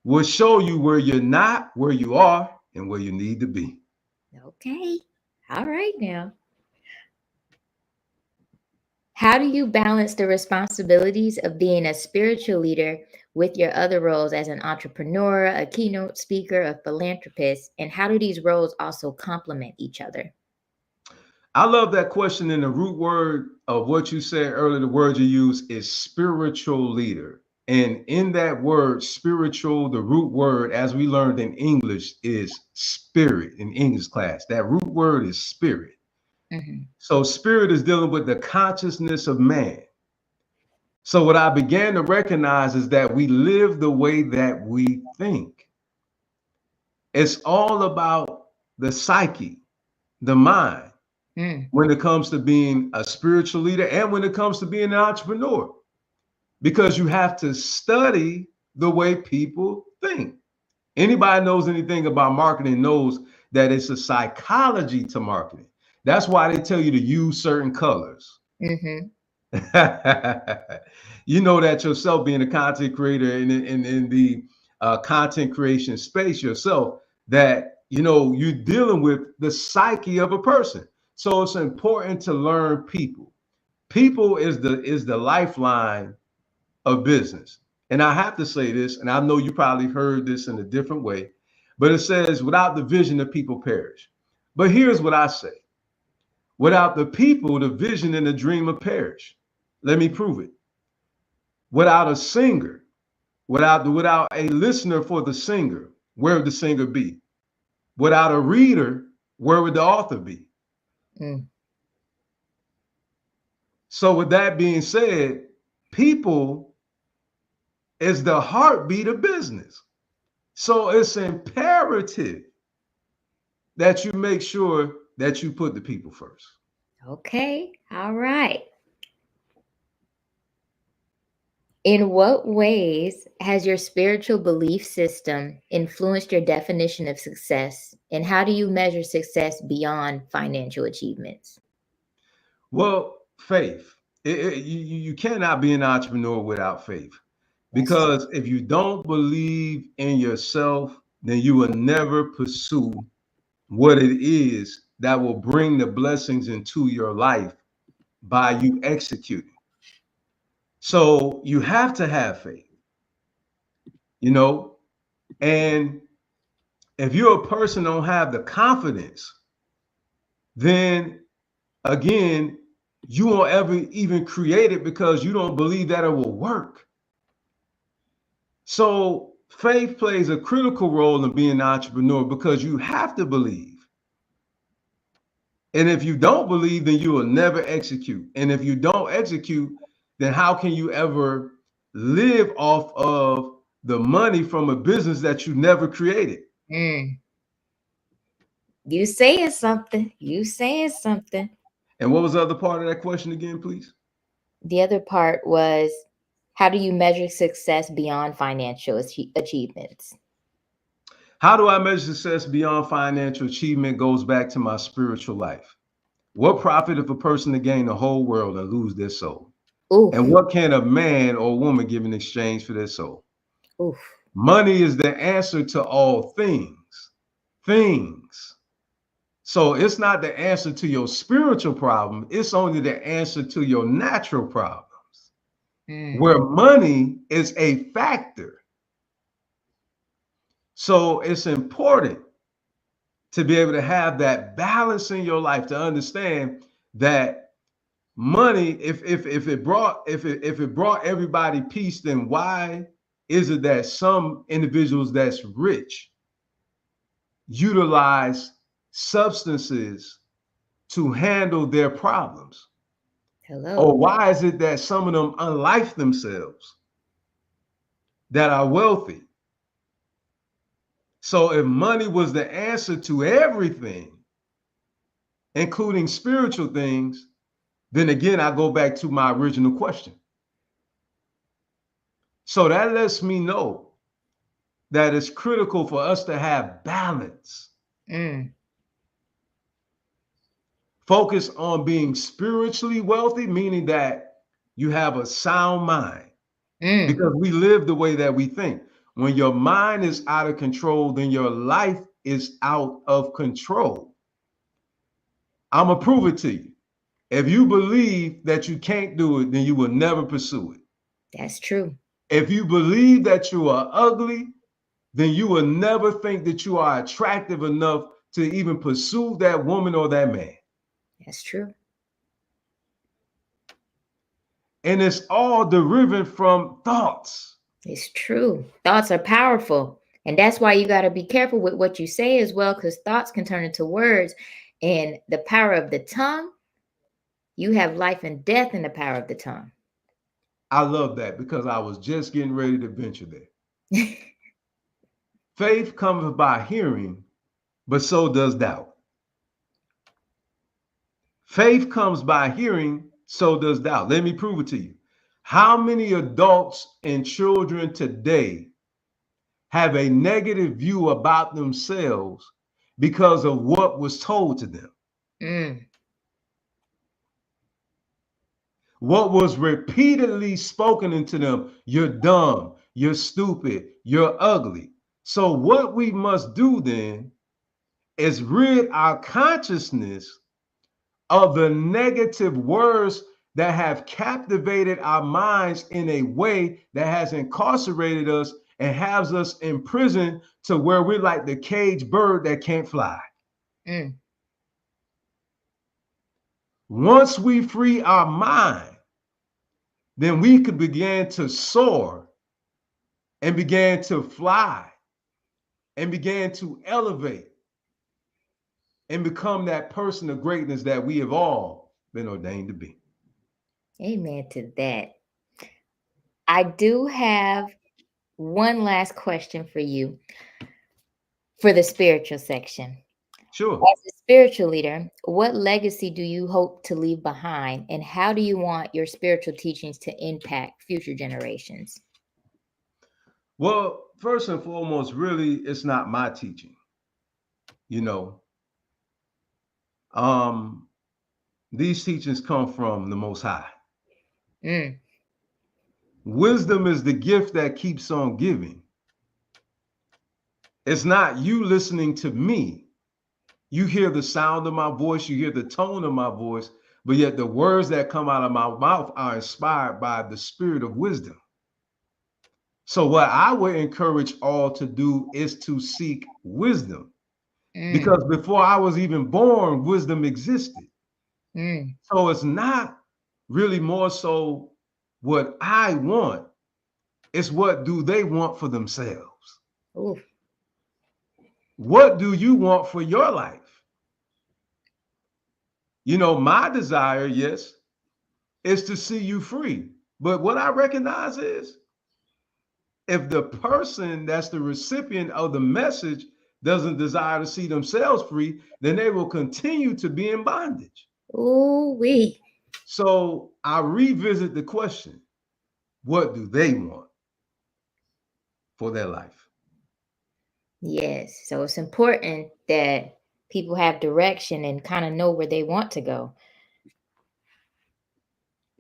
[SPEAKER 2] will show you where you're not, where you are, and where you need to be.
[SPEAKER 1] Okay. All right now. How do you balance the responsibilities of being a spiritual leader with your other roles as an entrepreneur, a keynote speaker, a philanthropist? And how do these roles also complement each other?
[SPEAKER 2] I love that question. And the root word of what you said earlier, the word you use is spiritual leader. And in that word, spiritual, the root word, as we learned in English, is spirit in English class. That root word is spirit.
[SPEAKER 1] Mhm.
[SPEAKER 2] So, spirit is dealing with the consciousness of man. So, what I began to recognize is that we live the way that we think. It's all about the psyche, the mind,
[SPEAKER 1] Mm,
[SPEAKER 2] when it comes to being a spiritual leader and when it comes to being an entrepreneur, because you have to study the way people think. Anybody knows anything about marketing knows that it's a psychology to marketing. That's why they tell you to use certain colors.
[SPEAKER 1] mhm.
[SPEAKER 2] You know that yourself, being a content creator in the content creation space yourself, that you know you're dealing with the psyche of a person. So it's important to learn people. People is the lifeline of business. And I have to say this, and I know you probably heard this in a different way, but it says, without the vision, the people perish. But here's what I say: without the people, the vision and the dream will perish. Let me prove it. Without a singer, without a listener for the singer, where would the singer be? Without a reader, where would the author be?
[SPEAKER 1] Mm.
[SPEAKER 2] So, with that being said, people is the heartbeat of business. So it's imperative that you make sure that you put the people first.
[SPEAKER 1] Okay. All right. In what ways has your spiritual belief system influenced your definition of success? And how do you measure success beyond financial achievements?
[SPEAKER 2] Well, faith. You cannot be an entrepreneur without faith,
[SPEAKER 1] That's true.
[SPEAKER 2] because if you don't believe in yourself, then you will never pursue what it is that will bring the blessings into your life by you executing. So you have to have faith, you know, and if you're a person don't have the confidence, then again, you won't ever even create it because you don't believe that it will work. So faith plays a critical role in being an entrepreneur because you have to believe. And if you don't believe, then you will never execute. And if you don't execute, then how can you ever live off of the money from a business that you never created?
[SPEAKER 1] Mm. You saying something. You saying something.
[SPEAKER 2] And what was the other part of that question again, please?
[SPEAKER 1] The other part was, how do you measure success beyond financial achievements?
[SPEAKER 2] How do I measure success beyond financial achievement? Goes back to my spiritual life. What profit if a person to gain the whole world and lose their soul? And
[SPEAKER 1] Oof.
[SPEAKER 2] what can a man or woman give in exchange for their soul?
[SPEAKER 1] Oof.
[SPEAKER 2] Money is the answer to all things. Things. So it's not the answer to your spiritual problem, it's only the answer to your natural problems, where money is a factor. So it's important to be able to have that balance in your life, to understand that money, if it brought everybody peace, then why is it that some individuals that's rich utilize substances to handle their problems?
[SPEAKER 1] Hello.
[SPEAKER 2] Or why is it that some of them unlife themselves that are wealthy? So if money was the answer to everything, including spiritual things, then again, I go back to my original question. So that lets me know that it's critical for us to have balance. Focus on being spiritually wealthy, meaning that you have a sound mind, because we live the way that we think. When your mind is out of control, then your life is out of control. I'm going to prove it to you. If you believe that you can't do it, then you will never pursue it.
[SPEAKER 1] That's true.
[SPEAKER 2] If you believe that you are ugly, then you will never think that you are attractive enough to even pursue that woman or that man.
[SPEAKER 1] That's true.
[SPEAKER 2] And it's all derived from thoughts.
[SPEAKER 1] It's true. Thoughts are powerful. And that's why you got to be careful with what you say as well, because thoughts can turn into words. And the power of the tongue, you have life and death in the power of the tongue.
[SPEAKER 2] I love that, because I was just getting ready to venture there. Faith comes by hearing, but so does doubt. Faith comes by hearing, so does doubt. Let me prove it to you. How many adults and children today have a negative view about themselves because of what was told to them? What was repeatedly spoken into them? You're dumb, you're stupid, you're ugly. So what we must do then is rid our consciousness of the negative words that have captivated our minds in a way that has incarcerated us and has us in prison, to where we're like the caged bird that can't fly. Once we free our mind, then we could begin to soar and began to fly and began to elevate and become that person of greatness that we have all been ordained to be.
[SPEAKER 1] Amen to that. I do have one last question for you for the spiritual section.
[SPEAKER 2] Sure.
[SPEAKER 1] As a spiritual leader, what legacy do you hope to leave behind, and how do you want your spiritual teachings to impact future generations?
[SPEAKER 2] Well, first and foremost, really, it's not my teaching. You know, these teachings come from the Most High. Wisdom is the gift that keeps on giving. It's not you listening to me. You hear the sound of my voice, you hear the tone of my voice, but yet the words that come out of my mouth are inspired by the spirit of wisdom. So what I would encourage all to do is to seek wisdom, because before I was even born, wisdom existed. So it's not really more so what I want, it's what do they want for themselves.
[SPEAKER 1] Ooh.
[SPEAKER 2] What do you want for your life? You know, my desire, yes, is to see you free. But what I recognize is, if the person that's the recipient of the message doesn't desire to see themselves free, then they will continue to be in bondage.
[SPEAKER 1] Ooh-wee.
[SPEAKER 2] So I revisit the question, what do they want for their life?
[SPEAKER 1] Yes. So it's important that people have direction and kind of know where they want to go.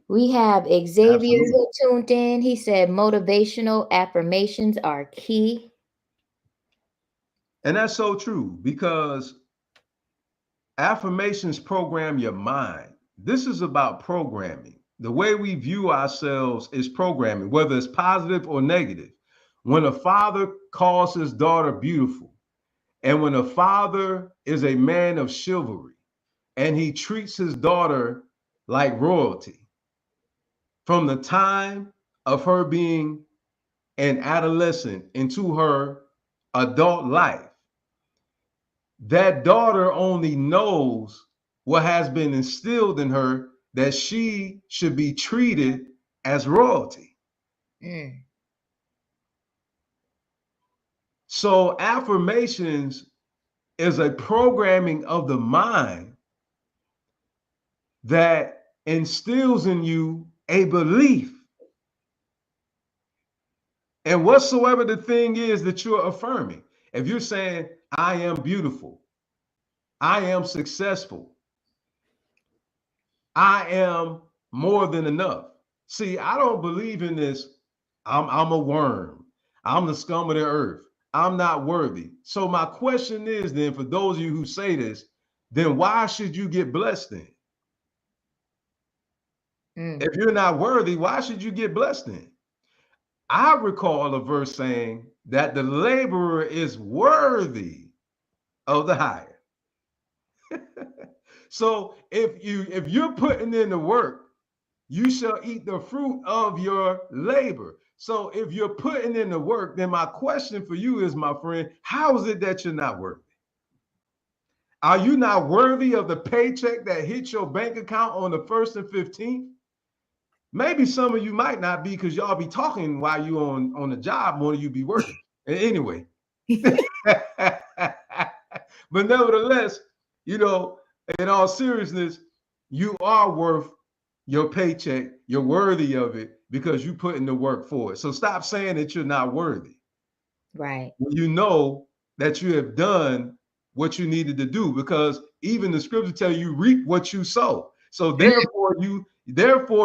[SPEAKER 1] We have Xavier
[SPEAKER 2] Absolutely.
[SPEAKER 1] who tuned in. He said motivational affirmations are key.
[SPEAKER 2] And that's so true because affirmations program your mind. This is about programming. The way we view ourselves is programming, whether it's positive or negative. When a father calls his daughter beautiful, and when a father is a man of chivalry, and he treats his daughter like royalty, from the time of her being an adolescent into her adult life, that daughter only knows what has been instilled in her, that she should be treated as royalty.
[SPEAKER 1] Mm,
[SPEAKER 2] So affirmations is a programming of the mind that instills in you a belief. And whatsoever the thing is that you're affirming, if you're saying, I am beautiful, I am successful, I am more than enough. See, I don't believe in this. I'm a worm. I'm the scum of the earth. I'm not worthy. So my question is then, for those of you who say this, then why should you get blessed then?
[SPEAKER 1] mm,
[SPEAKER 2] If you're not worthy, why should you get blessed then? I recall a verse saying that the laborer is worthy of the hire. So if you're putting in the work, you shall eat the fruit of your labor. So if you're putting in the work, then my question for you is, my friend, how is it that you're not worthy? Are you not worthy of the paycheck that hits your bank account on the 1st and 15th? Maybe some of you might not be, because y'all be talking while you on the job more than you be working. Anyway. But nevertheless, you know, in all seriousness, you are worth your paycheck. You're worthy of it because you put in the work for it. So stop saying that you're not worthy.
[SPEAKER 1] right.
[SPEAKER 2] You know that you have done what you needed to do, because even the scripture tell you reap what you sow. So therefore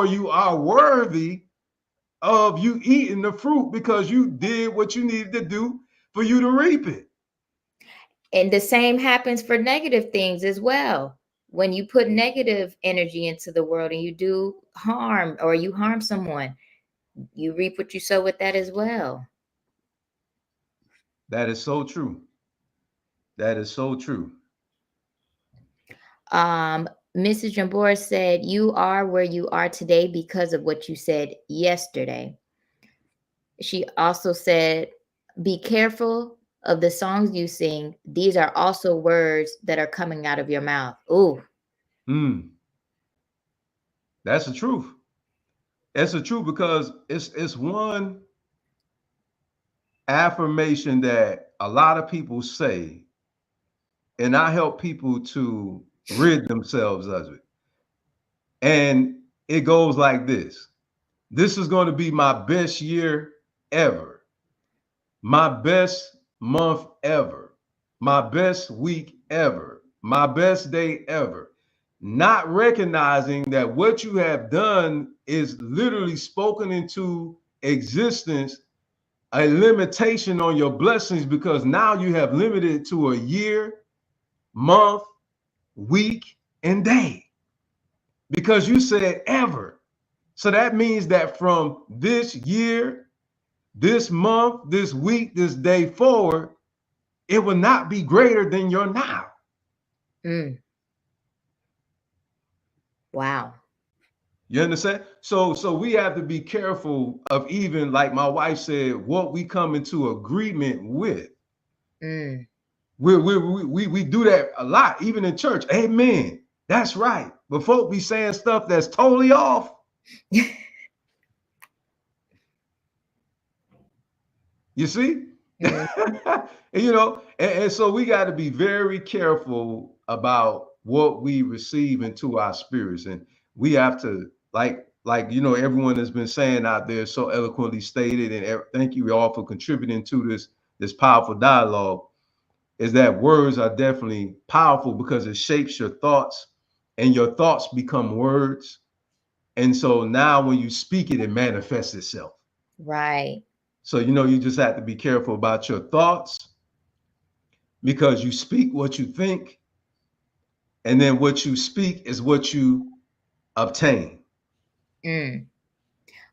[SPEAKER 2] you are worthy of you eating the fruit, because you did what you needed to do for you to reap it.
[SPEAKER 1] And the same happens for negative things as well. When you put negative energy into the world and you do harm or you harm someone, you reap what you sow with that as well.
[SPEAKER 2] That is so true. That is so true.
[SPEAKER 1] Mrs. Jambora said, you are where you are today because of what you said yesterday. She also said, be careful of the songs you sing. These are also words that are coming out of your mouth. Ooh.
[SPEAKER 2] That's the truth. That's the truth, because it's one affirmation that a lot of people say, and I help people to rid themselves of it. And it goes like this: this is going to be my best year ever, my best month ever, my best week ever, my best day ever. Not recognizing that what you have done is literally spoken into existence a limitation on your blessings, because now you have limited it to a year, month, week, and day, because you said ever. So that means that from this year, this month, this week, this day forward, it will not be greater than your now.
[SPEAKER 1] Mm. Wow.
[SPEAKER 2] You understand? So we have to be careful of, even like my wife said, what we come into agreement with.
[SPEAKER 1] Mm.
[SPEAKER 2] We do that a lot, even in church. Amen. That's right. But folk be saying stuff that's totally off. You see?
[SPEAKER 1] Mm.
[SPEAKER 2] And so we got to be very careful about what we receive into our spirits. And we have to, everyone has been saying out there, so eloquently stated, and thank you all for contributing to this powerful dialogue. is that words are definitely powerful because it shapes your thoughts, and your thoughts become words. And so now when you speak it, it manifests itself.
[SPEAKER 1] Right.
[SPEAKER 2] So, you just have to be careful about your thoughts because you speak what you think, and then what you speak is what you obtain.
[SPEAKER 1] Mm.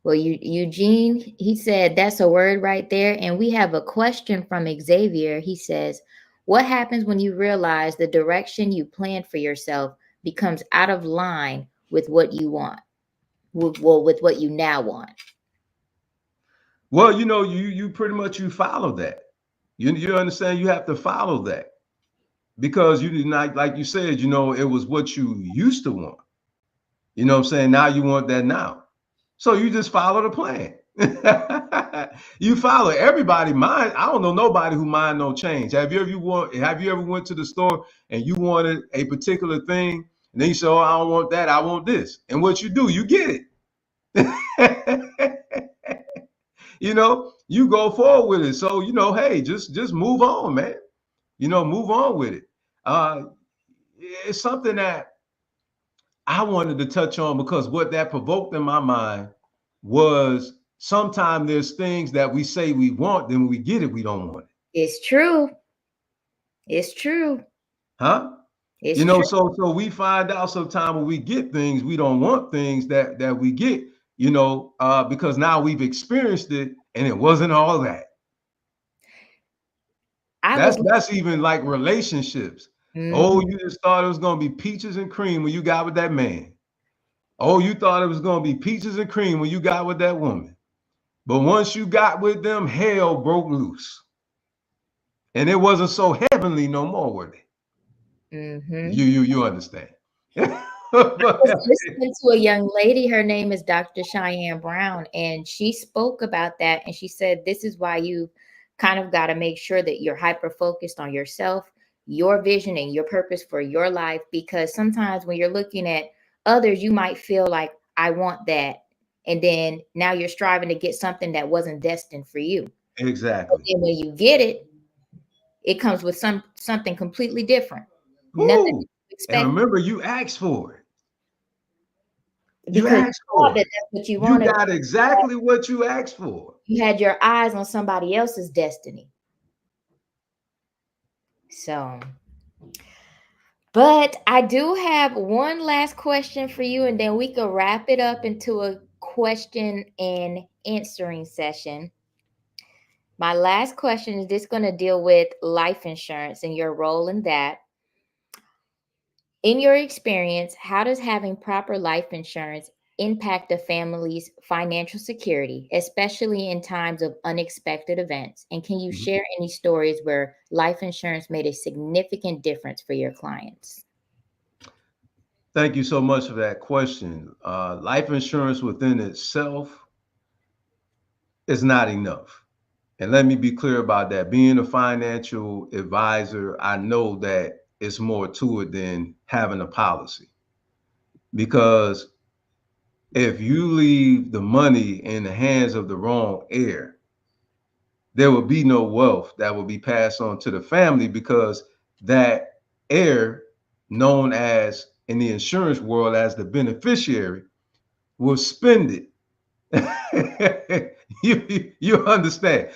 [SPEAKER 1] Well, Eugene, he said that's a word right there. And we have a question from Xavier. He says, what happens when you realize the direction you planned for yourself becomes out of line with what you want? With what you now want.
[SPEAKER 2] Well, you pretty much you follow that. You understand you have to follow that because you did not, like you said, it was what you used to want. You know what I'm saying? Now you want that now. So you just follow the plan. You follow everybody mind. I don't know nobody who mind no change. Have you ever went to the store and you wanted a particular thing and then you say, oh, I don't want that, I want this. And what you do, you get it. You go forward with it. So, hey, just move on, man. Move on with it. It's something that I wanted to touch on because what that provoked in my mind was sometimes there's things that we say we want, then when we get it, we don't want it.
[SPEAKER 1] It's true. It's true.
[SPEAKER 2] Huh?
[SPEAKER 1] It's true.
[SPEAKER 2] So we find out sometimes when we get things, we don't want things that we get, because now we've experienced it and it wasn't all that. That's even like relationships. Oh, you just thought it was gonna be peaches and cream when you got with that man. Oh, you thought it was gonna be peaches and cream when you got with that woman. But once you got with them, hell broke loose. And it wasn't so heavenly no more, were they? You understand.
[SPEAKER 1] I was listening to a young lady. Her name is Dr. Cheyenne Brown, and she spoke about that. And she said, this is why you kind of got to make sure that you're hyper focused on yourself, your vision, and your purpose for your life. Because sometimes when you're looking at others, you might feel like, I want that. And then now you're striving to get something that wasn't destined for you.
[SPEAKER 2] Exactly.
[SPEAKER 1] But then when you get it, it comes with something completely different.
[SPEAKER 2] Ooh,
[SPEAKER 1] Nothing you expect.
[SPEAKER 2] And remember, you asked for it.
[SPEAKER 1] You asked for it. That's what you wanted.
[SPEAKER 2] You got exactly what you asked for.
[SPEAKER 1] You had your eyes on somebody else's destiny. So, but I do have one last question for you, and then we could wrap it up into a question and answering session. My last question is just going to deal with life insurance and your role in that. In your experience, how does having proper life insurance impact a family's financial security, especially in times of unexpected events? And can you share any stories where life insurance made a significant difference for your clients?
[SPEAKER 2] Thank you so much for that question. Life insurance within itself is not enough. And let me be clear about that. Being a financial advisor, I know that it's more to it than having a policy. Because if you leave the money in the hands of the wrong heir, there will be no wealth that will be passed on to the family because that heir, known as in the insurance world as the beneficiary, will spend it. you understand,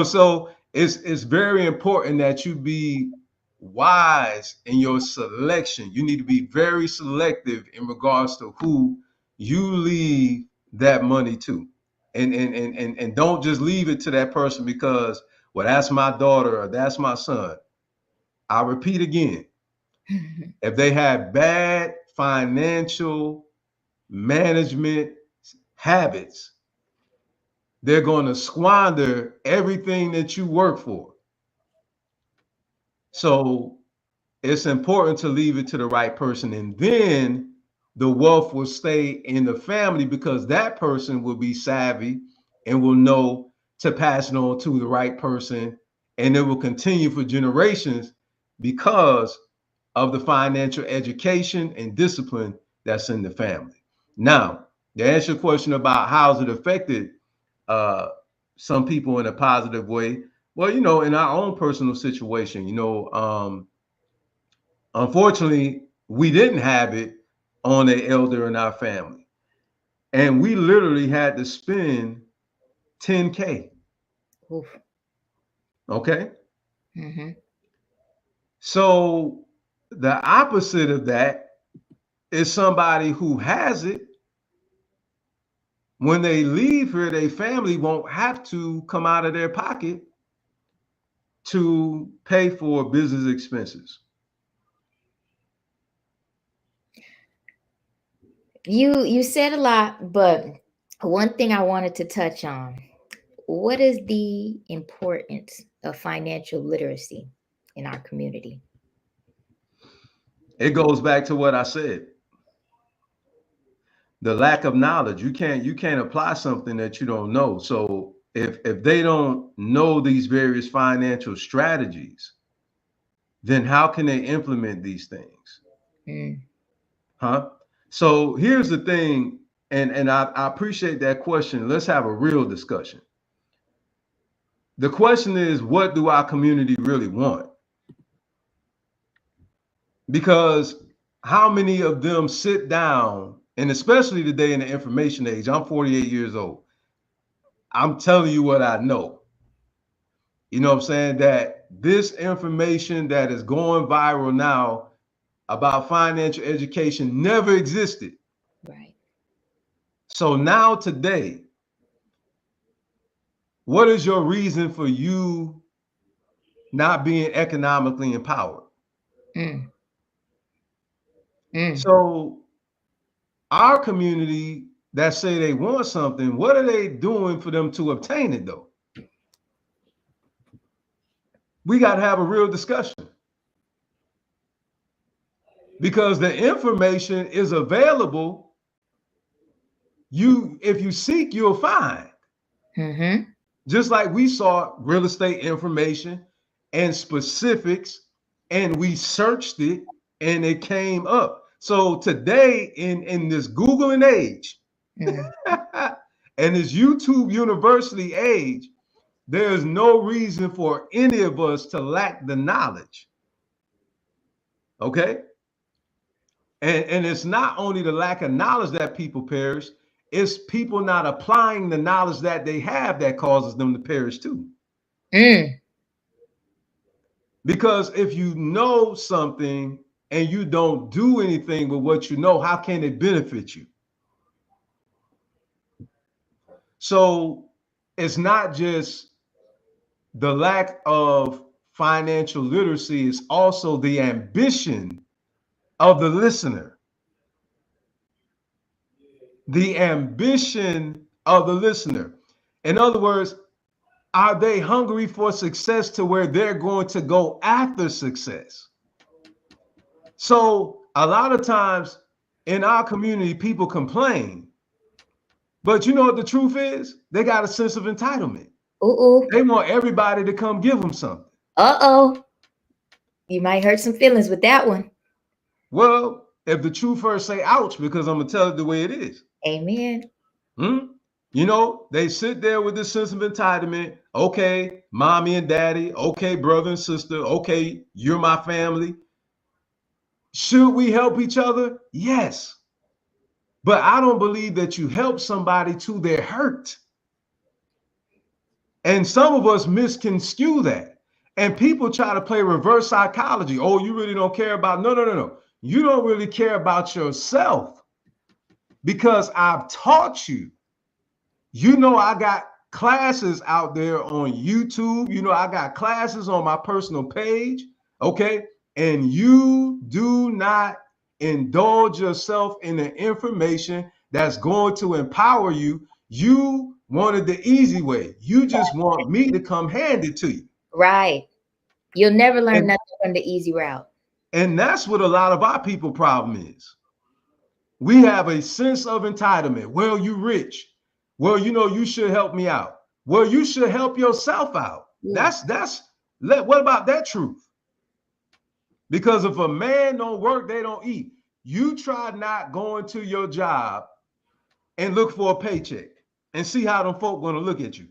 [SPEAKER 2] so it's very important that you be wise in your selection. You need to be very selective in regards to who you leave that money to, and don't just leave it to that person because, well, that's my daughter or that's my son. I repeat again, if they have bad financial management habits, they're going to squander everything that you work for. So it's important to leave it to the right person, and then the wealth will stay in the family because that person will be savvy and will know to pass it on to the right person, and it will continue for generations because of the financial education and discipline that's in the family. Now, to answer your question about how's it affected some people in a positive way, Well, in our own personal situation, unfortunately, we didn't have it on an elder in our family. And we literally had to spend 10K.
[SPEAKER 1] Oof.
[SPEAKER 2] Okay.
[SPEAKER 1] Mm-hmm.
[SPEAKER 2] So the opposite of that is somebody who has it. When they leave here, their family won't have to come out of their pocket to pay for business expenses.
[SPEAKER 1] You said a lot, but one thing I wanted to touch on. What is the importance of financial literacy in our community?
[SPEAKER 2] It goes back to what I said. The lack of knowledge. You can't apply something that you don't know. So if they don't know these various financial strategies, then how can they implement these things?
[SPEAKER 1] Mm.
[SPEAKER 2] Huh? So here's the thing, and I appreciate that question. Let's have a real discussion. The question is, what do our community really want? Because how many of them sit down, and especially today in the information age, I'm 48 years old. I'm telling you what I know. You know what I'm saying? That this information that is going viral now about financial education never existed.
[SPEAKER 1] Right.
[SPEAKER 2] So now today, what is your reason for you not being economically empowered?
[SPEAKER 1] Mm. Mm.
[SPEAKER 2] So our community that say they want something, what are they doing for them to obtain it though? We got to have a real discussion because the information is available. If you seek, you'll find.
[SPEAKER 1] Mm-hmm.
[SPEAKER 2] Just like we saw real estate information and specifics, and we searched it and it came up. So today in this Googling age
[SPEAKER 1] Mm.
[SPEAKER 2] and this YouTube University age, there's no reason for any of us to lack the knowledge. Okay. And it's not only the lack of knowledge that people perish, it's people not applying the knowledge that they have that causes them to perish too.
[SPEAKER 1] Mm.
[SPEAKER 2] Because if you know something and you don't do anything with what you know, how can it benefit you? So it's not just the lack of financial literacy, it's also the ambition of the listener. The ambition of the listener. In other words, are they hungry for success to where they're going to go after success? So a lot of times in our community, people complain, but you know what the truth is? They got a sense of entitlement.
[SPEAKER 1] Uh-oh.
[SPEAKER 2] They want everybody to come give them something.
[SPEAKER 1] Uh-oh. You might hurt some feelings with that one.
[SPEAKER 2] Well, if the truth first, say ouch, because I'm gonna tell it the way it is.
[SPEAKER 1] Amen.
[SPEAKER 2] They sit there with this sense of entitlement. Okay, mommy and daddy. Okay, brother and sister. Okay, you're my family. Should we help each other? Yes. But I don't believe that you help somebody to their hurt. And some of us misconstrue that. And people try to play reverse psychology. Oh, you really don't care about. No, no, no, no. You don't really care about yourself because I've taught you. I got classes out there on YouTube. I got classes on my personal page. Okay. And you do not indulge yourself in the information that's going to empower you. You wanted the easy way. You just want me to come hand it to you.
[SPEAKER 1] Right. You'll never learn
[SPEAKER 2] And,
[SPEAKER 1] nothing from the easy route.
[SPEAKER 2] and that's what a lot of our people problem is. We have a sense of entitlement. Well, you rich. Well, you should help me out. Well, you should help yourself out.
[SPEAKER 1] Yeah.
[SPEAKER 2] What about that truth? Because if a man don't work, they don't eat. You try not going to your job and look for a paycheck and see how them folk gonna look at you.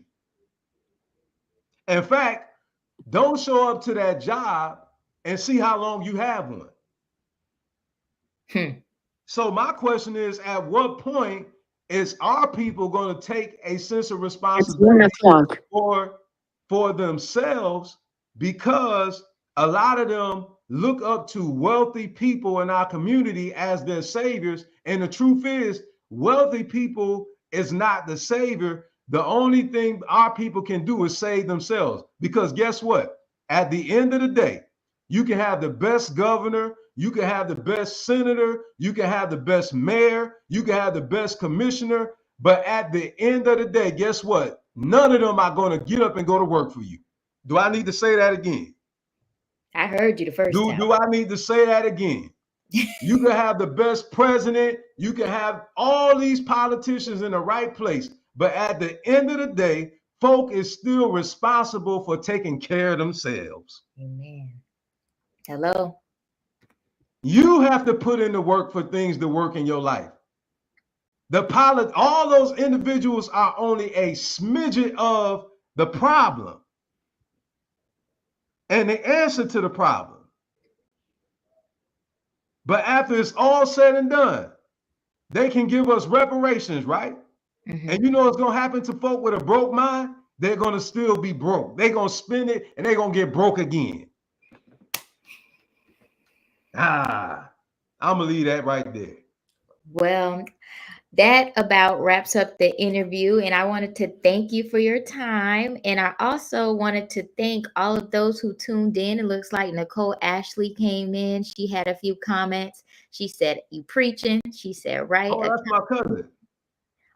[SPEAKER 2] In fact, Don't show up to that job and see how long you have one. So my question is, at what point is our people going to take a sense of responsibility for themselves? Because a lot of them look up to wealthy people in our community as their saviors. And the truth is, wealthy people is not the savior. The only thing our people can do is save themselves. Because guess what? At the end of the day, you can have the best governor, you can have the best senator, you can have the best mayor, you can have the best commissioner, but at the end of the day, guess what? None of them are going to get up and go to work for you. Do I need to say that again?
[SPEAKER 1] I heard you the first time.
[SPEAKER 2] Do I need to say that again? You can have the best president, you can have all these politicians in the right place, but at the end of the day, folk is still responsible for taking care of themselves.
[SPEAKER 1] Amen. Hello.
[SPEAKER 2] You have to put in the work for things to work in your life. All those individuals are only a smidget of the problem and the answer to the problem. But after it's all said and done, they can give us reparations, right? Mm-hmm. And you know what's going to happen to folk with a broke mind? They're going to still be broke. They're going to spend it and they're going to get broke again. I'm going to leave that right there.
[SPEAKER 1] Well, that about wraps up the interview, and I wanted to thank you for your time. And I also wanted to thank all of those who tuned in. It looks like Nicole Ashley came in. She had a few comments. She said, "You preaching?" She said, "Right."
[SPEAKER 2] Oh, that's my cousin.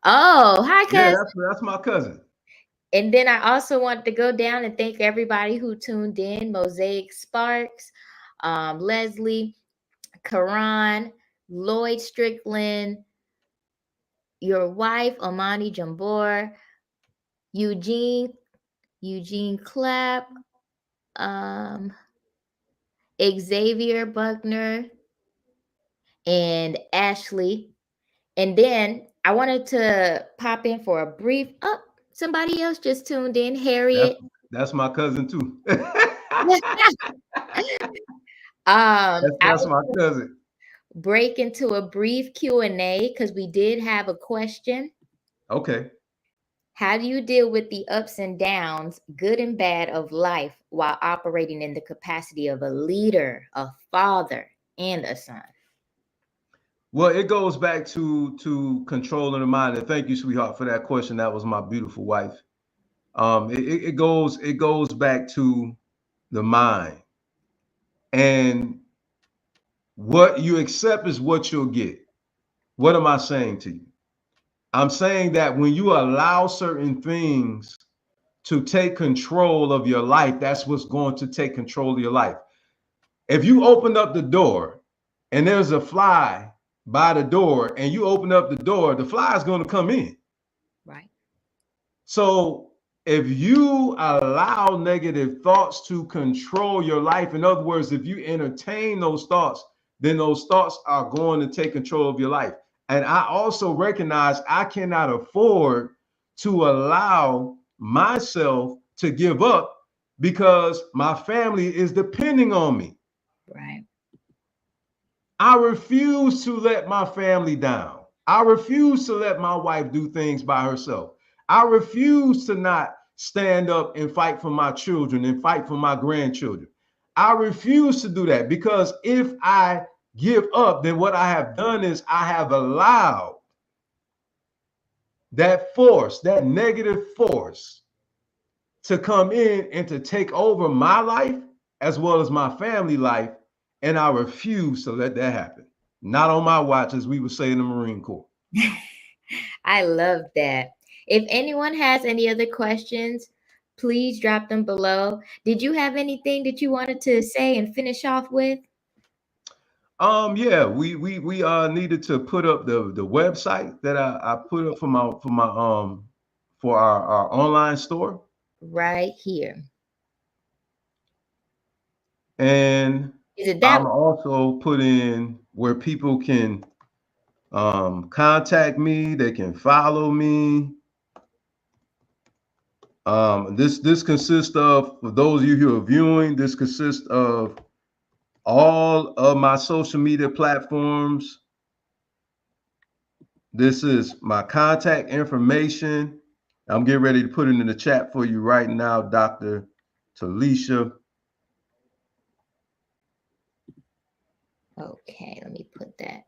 [SPEAKER 1] Oh, hi, cousin.
[SPEAKER 2] Yeah, that's my cousin.
[SPEAKER 1] And then I also want to go down and thank everybody who tuned in. Mosaic Sparks, Leslie, Karan, Lloyd Strickland, your wife, Amani Jambor, Eugene Clapp, Xavier Buckner, and Ashley. And then I wanted to pop in for a brief, somebody else just tuned in, Harriet.
[SPEAKER 2] That's my cousin too.
[SPEAKER 1] That's
[SPEAKER 2] my cousin.
[SPEAKER 1] Break into a brief Q&A because we did have a question.
[SPEAKER 2] Okay.
[SPEAKER 1] How do you deal with the ups and downs, good and bad, of life while operating in the capacity of a leader, a father, and a son?
[SPEAKER 2] Well, it goes back to controlling the mind. And thank you, sweetheart, for that question. That was my beautiful wife. It goes back to the mind. And what you accept is what you'll get. What am I saying to you? I'm saying that when you allow certain things to take control of your life, that's what's going to take control of your life. If you open up the door and there's a fly by the door and you open up the door, the fly is going to come in.
[SPEAKER 1] Right.
[SPEAKER 2] So if you allow negative thoughts to control your life, in other words, if you entertain those thoughts, then those thoughts are going to take control of your life. And I also recognize I cannot afford to allow myself to give up because my family is depending on me.
[SPEAKER 1] Right.
[SPEAKER 2] I refuse to let my family down. I refuse to let my wife do things by herself. I refuse to not stand up and fight for my children and fight for my grandchildren. I refuse to do that because if I give up, then what I have done is I have allowed that force, that negative force, to come in and to take over my life as well as my family life. And I refuse to let that happen. Not on my watch, as we would say in the Marine Corps.
[SPEAKER 1] I love that. If anyone has any other questions, please drop them below. Did you have anything that you wanted to say and finish off with?
[SPEAKER 2] Yeah, we needed to put up the website that I put up for our online store.
[SPEAKER 1] Right here.
[SPEAKER 2] And I'm also put in where people can contact me, they can follow me. This consists of, for those of you who are viewing, this consists of all of my social media platforms. This is my contact information. I'm getting ready to put it in the chat for you right now, Dr. Talisha.
[SPEAKER 1] Okay, let me put that.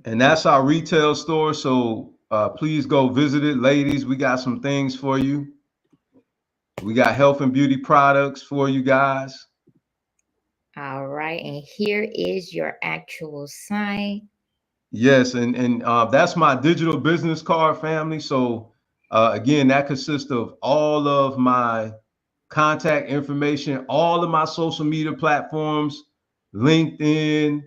[SPEAKER 2] And that's our retail store. So please go visit it, ladies. We got some things for you. We got health and beauty products for you guys.
[SPEAKER 1] All right, and here is your actual sign.
[SPEAKER 2] Yes, and that's my digital business card, family. So again, that consists of all of my contact information, all of my social media platforms, LinkedIn,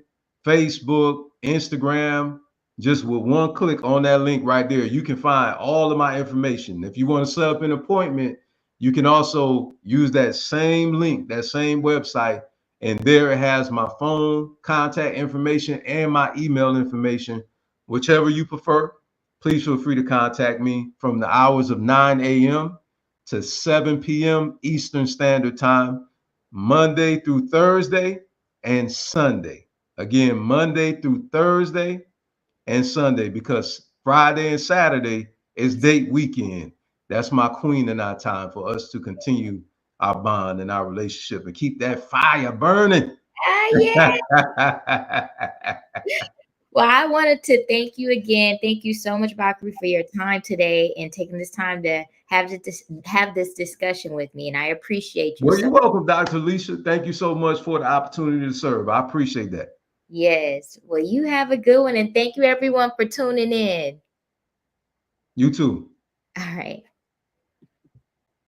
[SPEAKER 2] Facebook, Instagram. Just with one click on that link right there, you can find all of my information. If you want to set up an appointment, you can also use that same link, that same website, and there it has my phone contact information and my email information, whichever you prefer. Please feel free to contact me from the hours of 9 a.m. to 7 p.m. Eastern Standard Time, Monday through Thursday and Sunday. Again, Monday through Thursday and Sunday, because Friday and Saturday is date weekend. That's my queen and I time for us to continue our bond and our relationship and keep that fire burning.
[SPEAKER 1] Yeah. Well, I wanted to thank you again. Thank you so much, Bakri, for your time today and taking this time to have this discussion with me. And I appreciate you.
[SPEAKER 2] Well, you're welcome, Dr. Alicia. Thank you so much for the opportunity to serve. I appreciate that.
[SPEAKER 1] Yes. Well, you have a good one. And thank you, everyone, for tuning in.
[SPEAKER 2] You too.
[SPEAKER 1] All right.